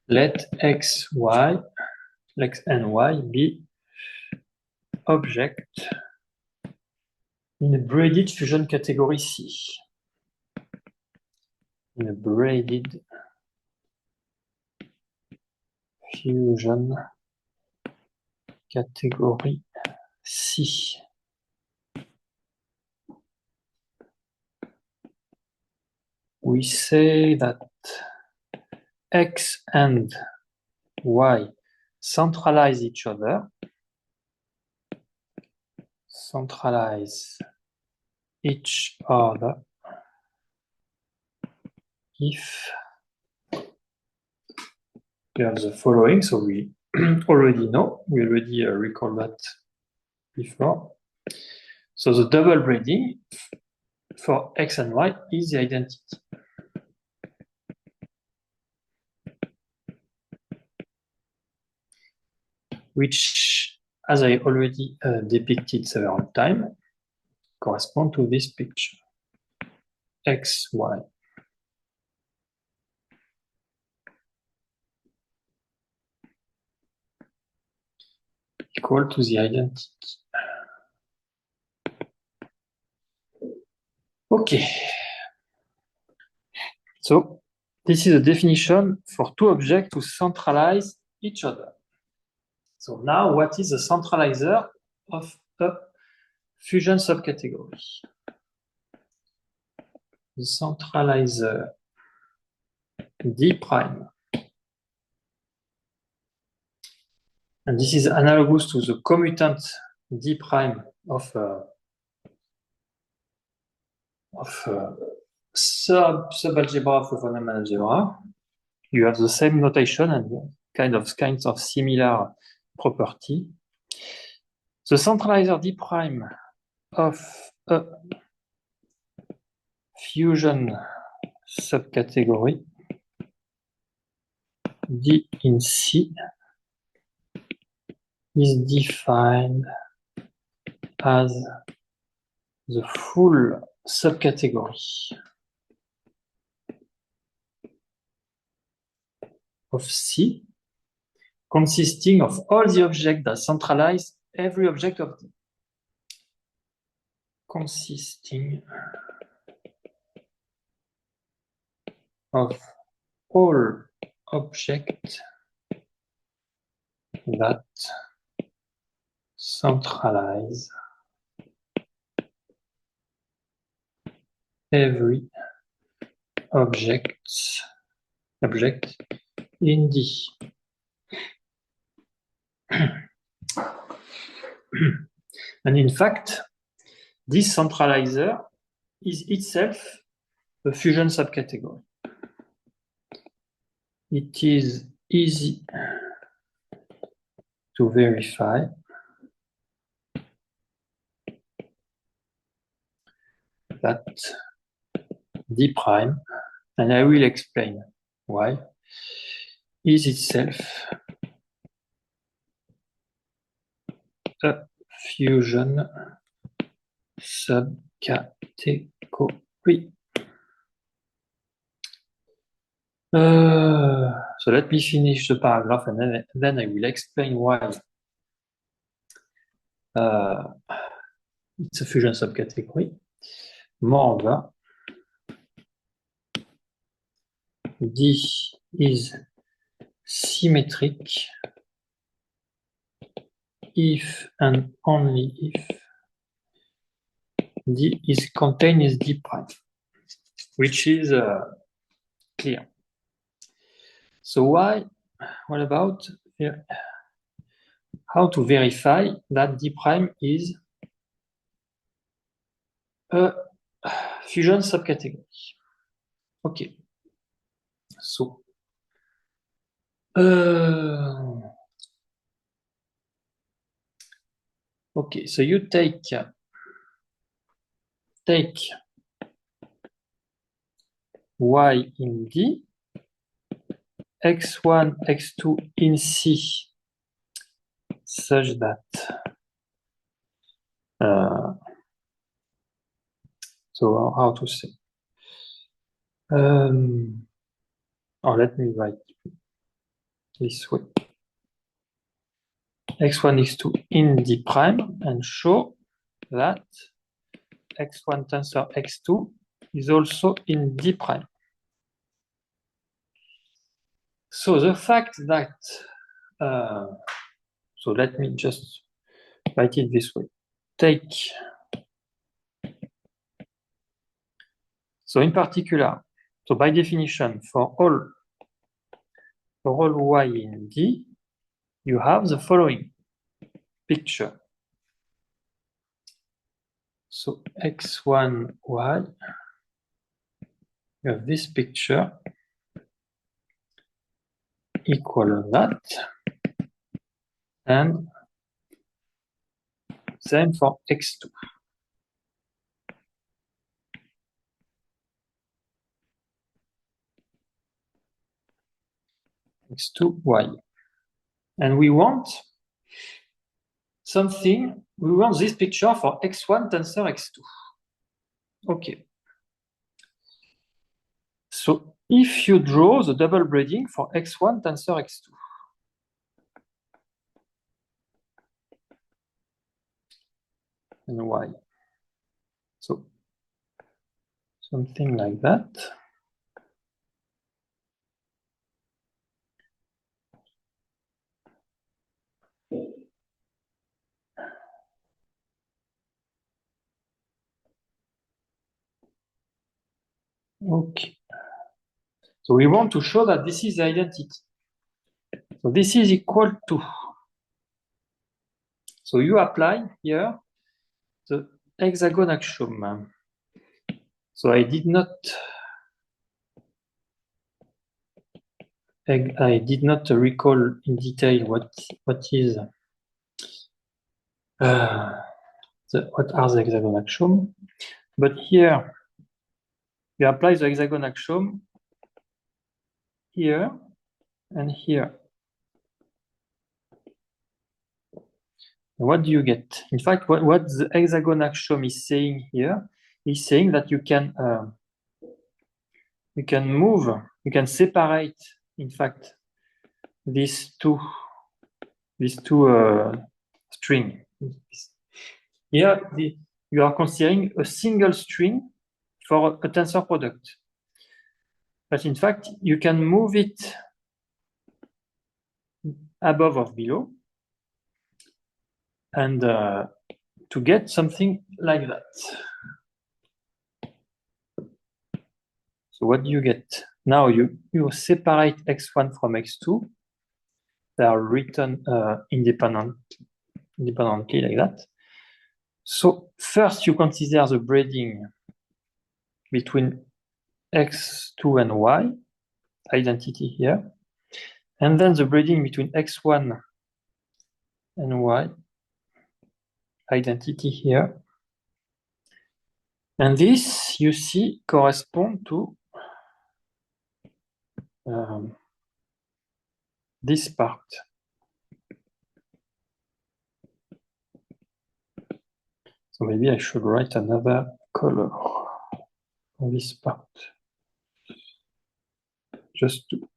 Let X and Y be object in a braided fusion category C. In a braided fusion category C. We say that X and Y centralize each other. Centralize each other if we have the following. So we already know, we already recall that before. So the double braiding for X and Y is the identity. Which, as I already depicted several times, correspond to this picture. X, Y. Equal to the identity. Okay. So this is a definition for two objects to centralize each other. So now what is the centralizer of a fusion subcategory. The centralizer D prime. And this is analogous to the commutant D prime of subalgebra of a Von-Neumann algebra. You have the same notation and kinds of similar property. The centralizer D prime of a fusion subcategory D in C is defined as the full subcategory of C consisting of all the objects that centralize every object of D. Consisting of all objects that centralize every object in D. And in fact, this centralizer is itself a fusion subcategory. It is easy to verify that D prime, and I will explain why, is itself a fusion subcategory. So let me finish the paragraph and then I will explain why it's a fusion subcategory. Moreover, D is symmetric if and only if D is contained in D prime, which is clear. So what about how to verify that D prime is a fusion subcategory? Okay. So okay, so you take Y in D, X1, X2 in C, such that so how to say? Let me write this way. X1, X2 in D prime and show that X1 tensor X2 is also in D prime. So the fact that, so let me just write it this way. So in particular, so by definition, for all Y in D, you have the following picture. So X1Y, you have this picture equal that, and same for X2. X2Y. And we want this picture for X1 tensor X2. Okay. So if you draw the double braiding for X1 tensor X2, and Y. So something like that. Okay. So we want to show that this is the identity. So this is equal to. So you apply here the hexagon axiom. So I did not recall in detail what is what are the hexagon axiom, but here you apply the hexagon axiom here and here. What do you get? In fact, what the hexagon axiom is saying here is saying that you can move, you can separate, in fact, these two string. Here, you are considering a single string for a tensor product. But in fact, you can move it above or below and to get something like that. So what do you get? Now you separate x1 from x2. They are written independently like that. So first you consider the braiding between x2 and y, identity here, and then the braiding between x1 and y, identity here. And this, you see, correspond to this part. So maybe I should write another color on this part, just to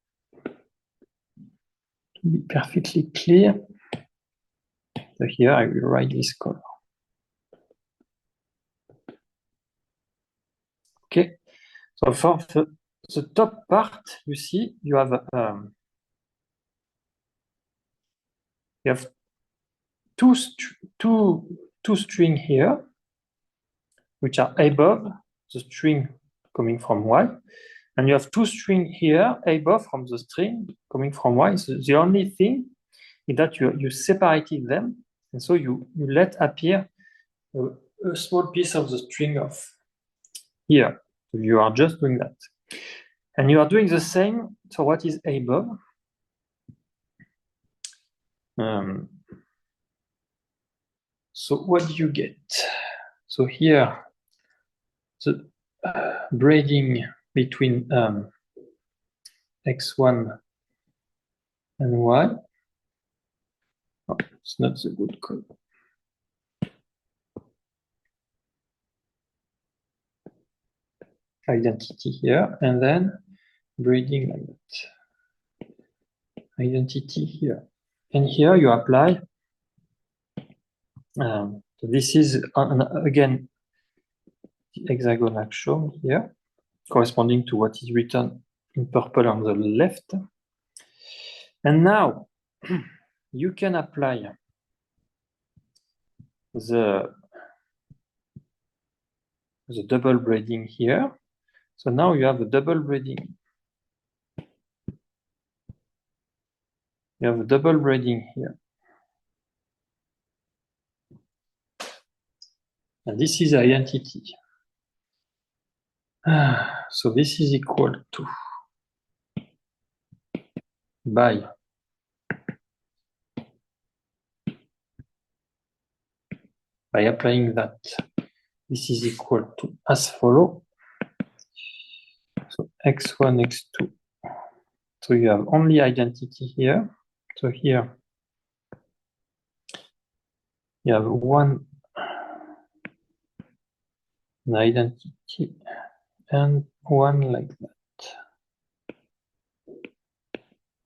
be perfectly clear. So here I will write this color. Okay. So for the top part, you see, you have two strings here, which are above the string coming from y, and you have two strings here above from the string coming from y. So the only thing is that you separated them, and so you let appear a small piece of the string of here. So you are just doing that. And you are doing the same. So what is above? So what do you get? So here, the braiding between x1 and y. Oh, it's not the good code. Identity here, and then braiding like that. Identity here. And here you apply. So this is, again, the hexagon axiom here, corresponding to what is written in purple on the left. And now you can apply the double braiding here. So now you have a double braiding. You have a double braiding here. And this is identity. So this is equal to by applying that, this is equal to as follow. So x1, x2. So you have only identity here. So here you have one identity and one like that.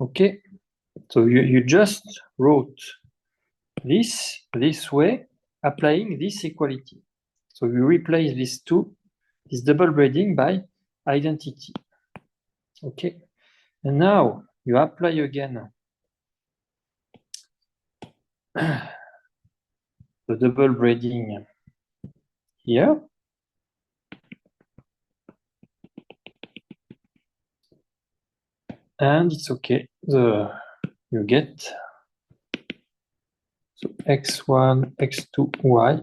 Okay. So you just wrote this way, applying this equality. So you replace this double braiding by identity. Okay. And now you apply again the double braiding here. and it's okay. You get so x1, x2, y,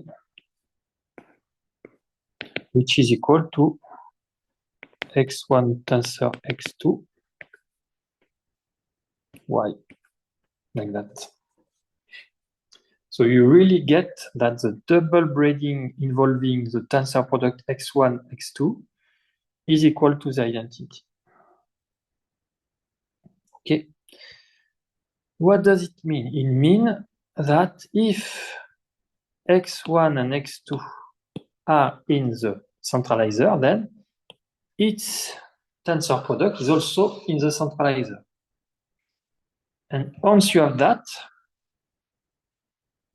which is equal to x1 tensor x2, y, like that. So you really get that the double braiding involving the tensor product x1, x2 is equal to the identity. Okay. What does it mean? It means that if x1 and x2 are in the centralizer, then its tensor product is also in the centralizer. And once you have that,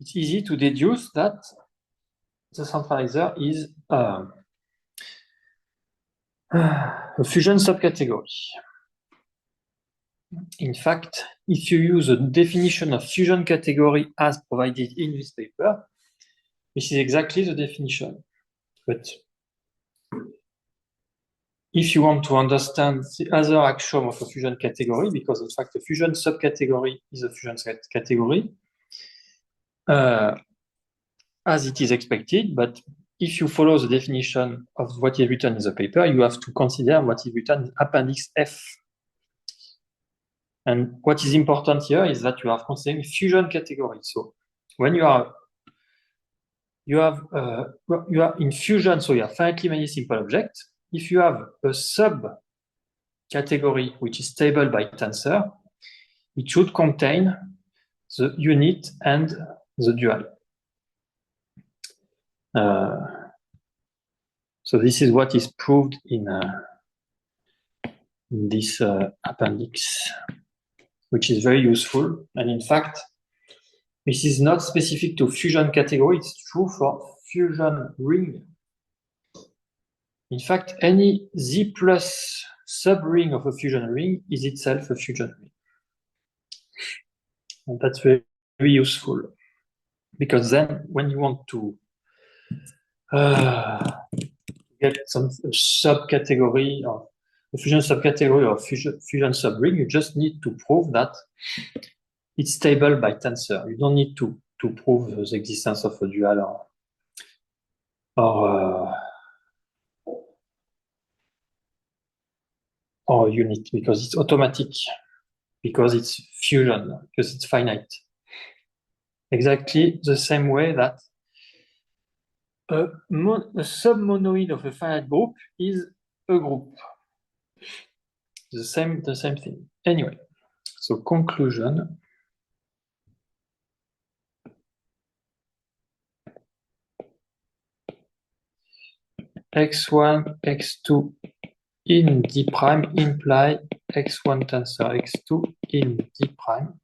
it's easy to deduce that the centralizer is a fusion subcategory. In fact, if you use a definition of fusion category as provided in this paper, this is exactly the definition. But if you want to understand the other axiom of a fusion category, because in fact a fusion subcategory is a fusion category, as it is expected, but if you follow the definition of what is written in the paper, you have to consider what is written in Appendix F. And what is important here is that you are considering fusion category. So when you are in fusion, so you have finitely many simple objects. If you have a subcategory which is stable by tensor, it should contain the unit and the dual. So this is what is proved in this appendix, which is very useful. And in fact, this is not specific to fusion category, it's true for fusion ring. In fact, any Z plus subring of a fusion ring is itself a fusion ring. And that's very, very useful, because then when you want to get some subcategory or a fusion subcategory or fusion subring, you just need to prove that it's stable by tensor. You don't need to prove the existence of a dual or unit, because it's automatic, because it's fusion, because it's finite. Exactly the same way that a submonoid of a finite group is a group. The same thing. Anyway, so conclusion. X1, X2 in D prime imply X1 tensor X2 in D prime.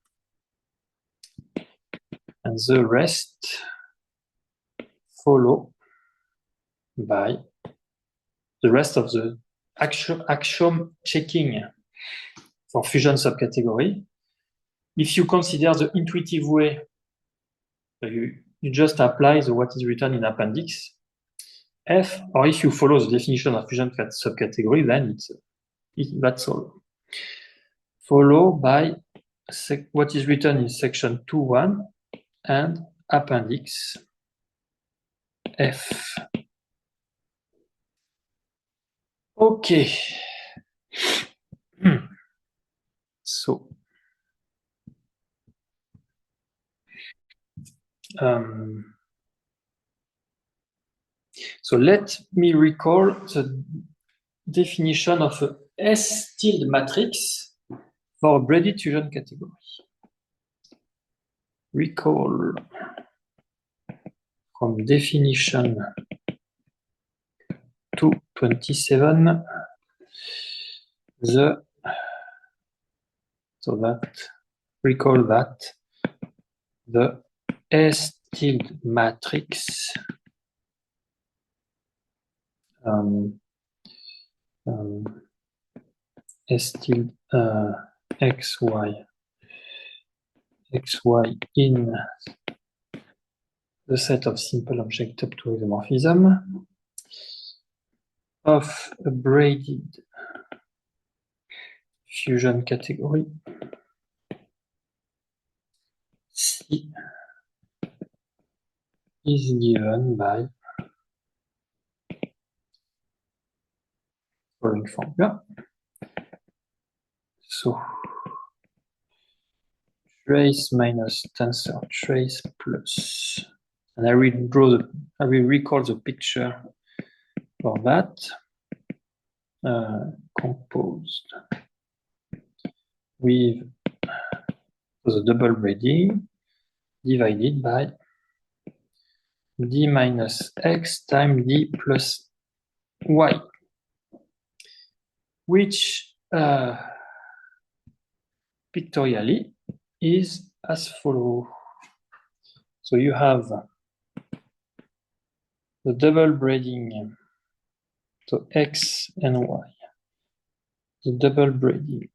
And the rest follow by the rest of the axiom checking for fusion subcategory. If you consider the intuitive way, you just apply what is written in appendix F, or if you follow the definition of fusion subcategory, then that's all. Follow by what is written in section 2.1 and appendix F. Okay. So, so let me recall the definition of a S tilde matrix for a braided fusion category. Recall from definition 227 recall that the S tilde matrix S tilde xy in the set of simple objects up to isomorphism of a braided fusion category C is given by following formula. So trace minus tensor trace plus, and I will recall the picture for that. Composed with the double braiding divided by d minus x times d plus y, which pictorially is as follows. So you have the double braiding, so x and y, the double braiding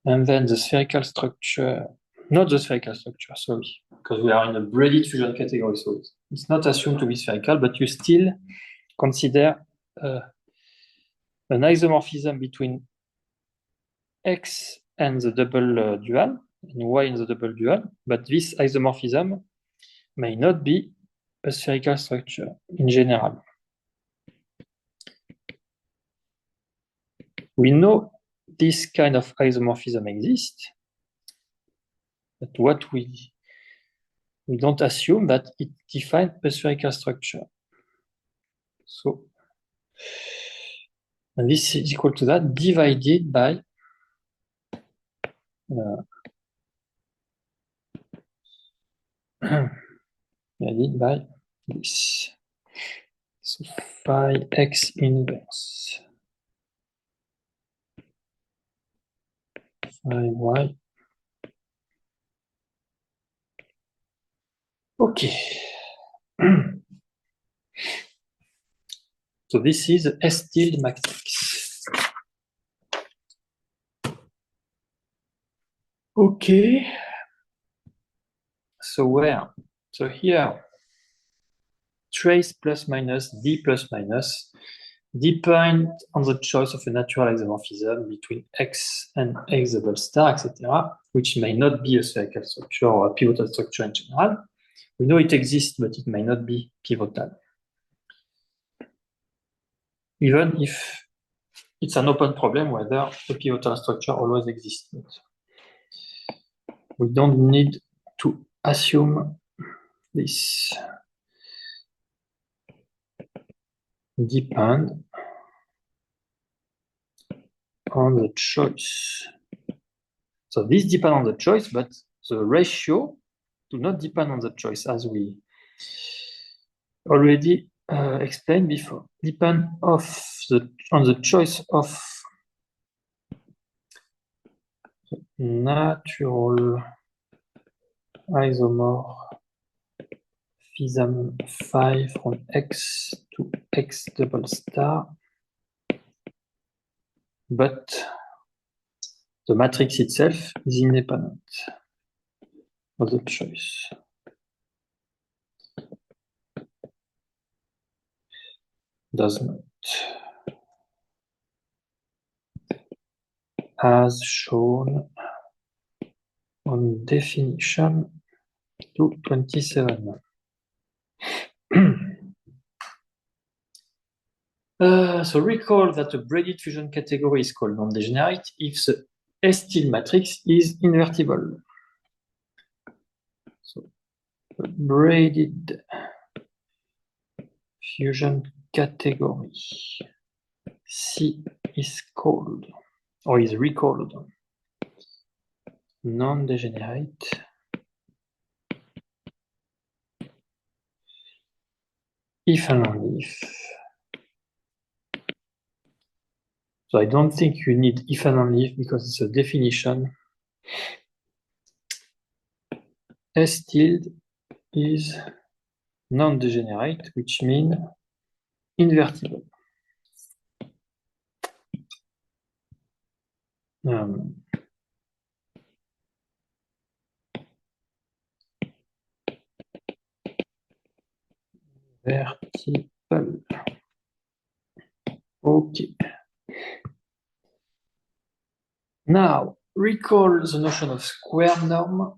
and then the spherical structure, not the spherical structure, sorry, because we are in a braided fusion category, so it's not assumed to be spherical, but you still consider an isomorphism between x and the double dual, and y in the double dual, but this isomorphism may not be a spherical structure in general. We know this kind of isomorphism exists, but what we don't assume that it defines a spherical structure. So, and this is equal to that divided by divided by this. So phi x inverse phi y. Okay. So this is S tilde matrix. Okay. So where? So here, trace plus minus, d plus minus, depend on the choice of a natural isomorphism between x and x double star, etc., which may not be a spherical structure or a pivotal structure in general. We know it exists, but it may not be pivotal. Even if it's an open problem whether a pivotal structure always exists. But we don't need to assume this. Depend on the choice. So this depends on the choice, but the ratio do not depend on the choice, as we already explained before. Depend on the choice of natural isomorphism phi from x to x double star, but the matrix itself is independent of the choice. Does not. As shown on definition 227. So recall that a braided fusion category is called non-degenerate if the S tilde matrix is invertible. So a braided fusion category C is called, or is recalled, non-degenerate if and only if. So I don't think you need if and only if because it's a definition. S tilde is non-degenerate, which means invertible. Vertical. Okay. Now, recall the notion of square norm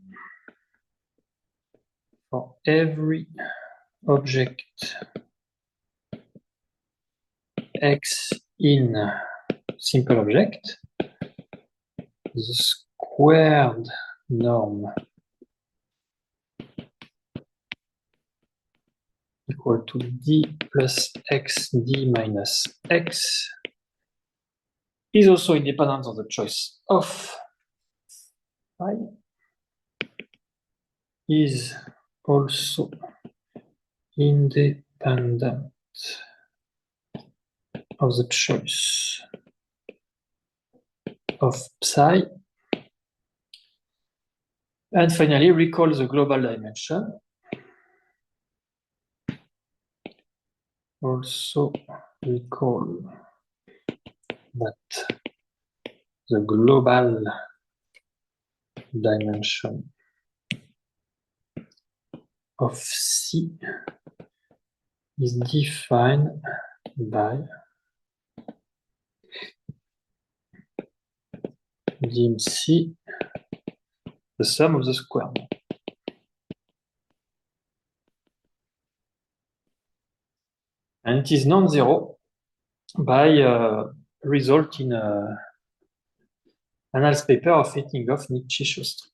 for every object X in simple object. The squared norm equal to d plus x d minus x is also independent of the choice of phi, is also independent of the choice of psi. And finally, recall the global dimension. Also recall that the global dimension of C is defined by dim C, the sum of the square. And it is non-zero by result in a analysis paper of Ettingoff, Nietzsche, Shostrik.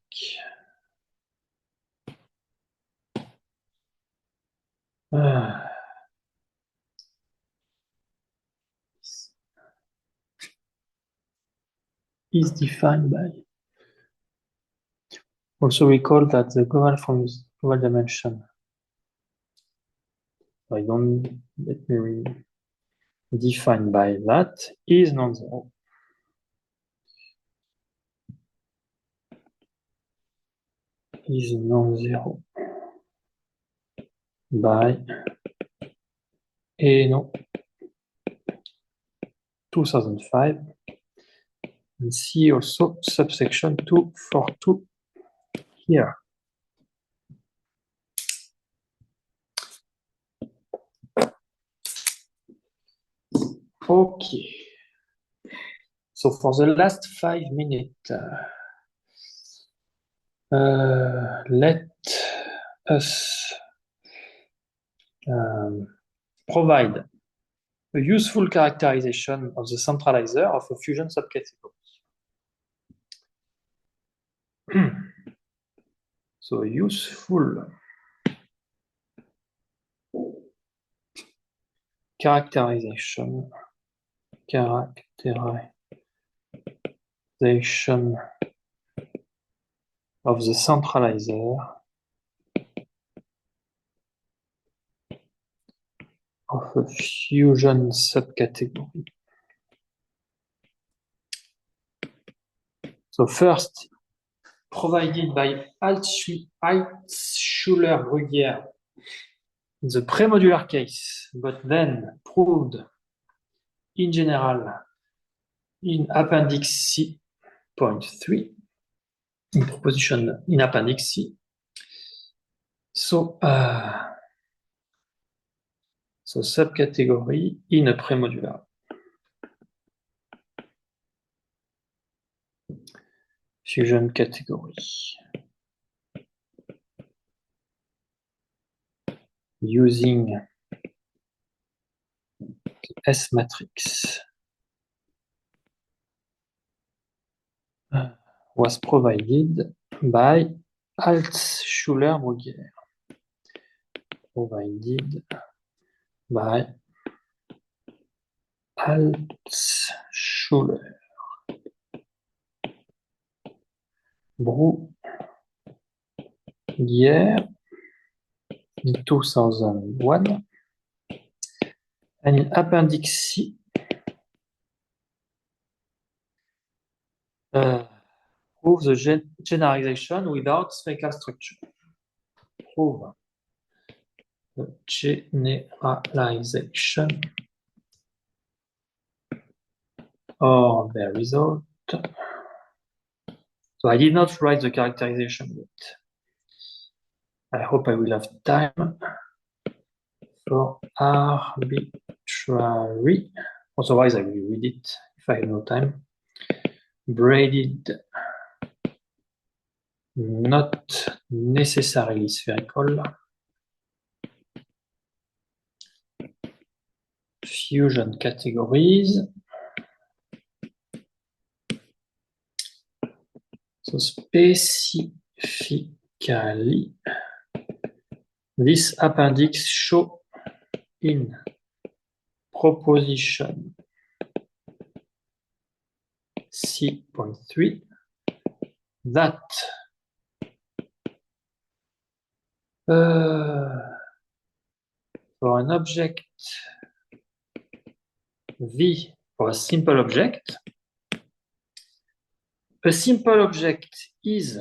Is defined by. Also recall that the global from the global dimension. I don't let me read. Defined by that is non-zero. Is non-zero by Eno 2005 and see also subsection 242 here. Okay. So for the last 5 minutes, let us provide a useful characterization of the centralizer of a fusion subcategory. So a useful characterization of the centralizer of a fusion subcategory. So first, provided by Altshuler-Brugger in the premodular case, but then proved in general in Appendix C, point 3, in proposition in Appendix C. So subcategory in a premodular. Fusion category. Using S matrix was provided by Altshuler-Brugger. Provided by Altshuler-Brugger in 2001. And in Appendix C, prove the generalization without spherical structure. Prove the generalization of the result. So I did not write the characterization yet. I hope I will have time for arbitrary Otherwise, I will read it if I have no time. Braided, not necessarily spherical. Fusion categories. So specifically, this appendix show in proposition C.3 that for an object V, for a simple object, a simple object is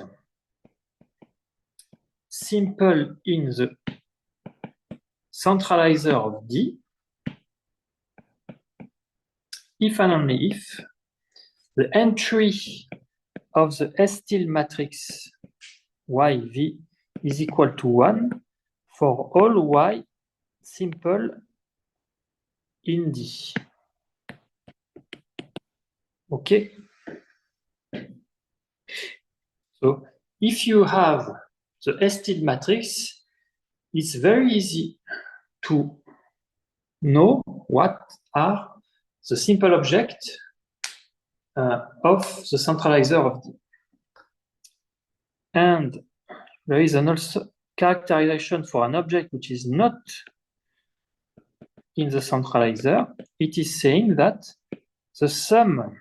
simple in the centralizer of D if and only if the entry of the S-tilde matrix YV is equal to 1 for all Y simple in D. Okay. So if you have the S-tilde matrix, it's very easy to know what are the simple object of the centralizer of D. And there is an also characterization for an object which is not in the centralizer. It is saying that the sum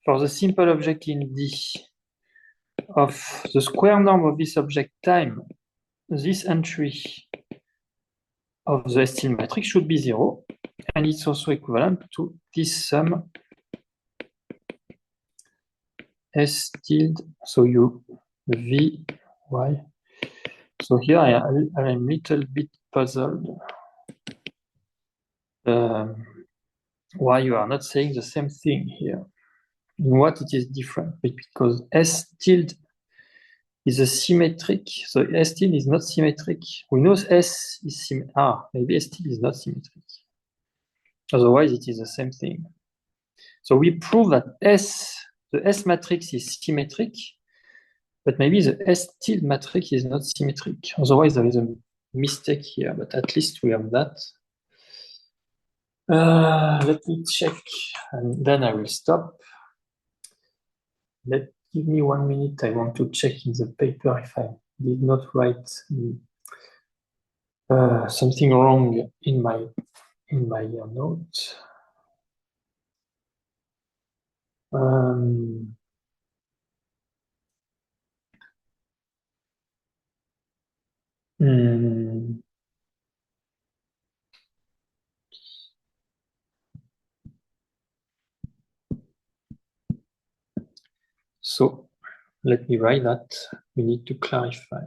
for the simple object in D of the square norm of this object time this entry of the S-tilde matrix should be 0, and it's also equivalent to this sum S-tilde, so U, V, Y. So here I'm a little bit puzzled why you are not saying the same thing here. In what it is different, because S-tilde is a symmetric, so S-tilde is not symmetric. We know S is symmetric. Maybe S-tilde is not symmetric. Otherwise, it is the same thing. So we prove that the S matrix is symmetric, but maybe the S-tilde matrix is not symmetric. Otherwise, there is a mistake here, but at least we have that. Let me check, and then I will stop. Give me 1 minute. I want to check in the paper if I did not write something wrong in my note. So let me write that. We need to clarify.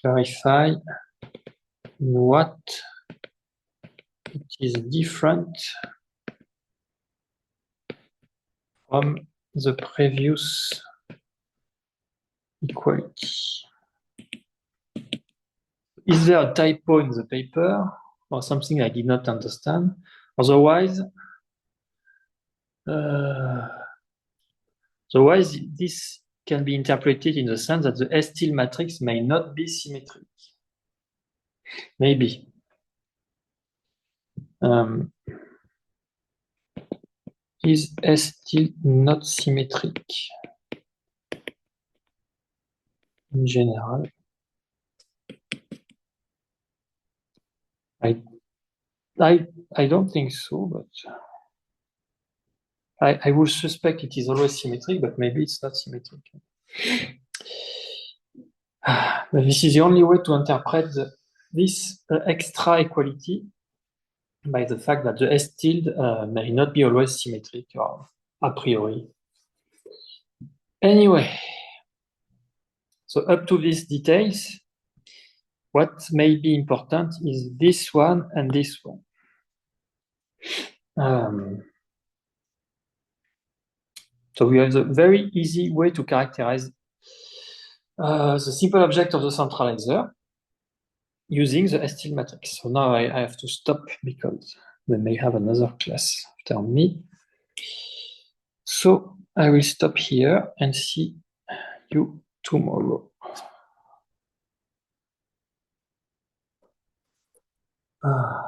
Clarify what it is different from the previous equality. Is there a typo in the paper or something I did not understand? Otherwise, this can be interpreted in the sense that the S-tilde matrix may not be symmetric. Maybe. Is S-tilde not symmetric in general? I don't think so, but I would suspect it is always symmetric, but maybe it's not symmetric. But this is the only way to interpret this extra equality by the fact that the S-tilde may not be always symmetric or a priori. Anyway, so up to these details, what may be important is this one and this one. So we have a very easy way to characterize the simple object of the centralizer using the S-tilde matrix. So now I have to stop because they may have another class after me. So I will stop here and see you tomorrow.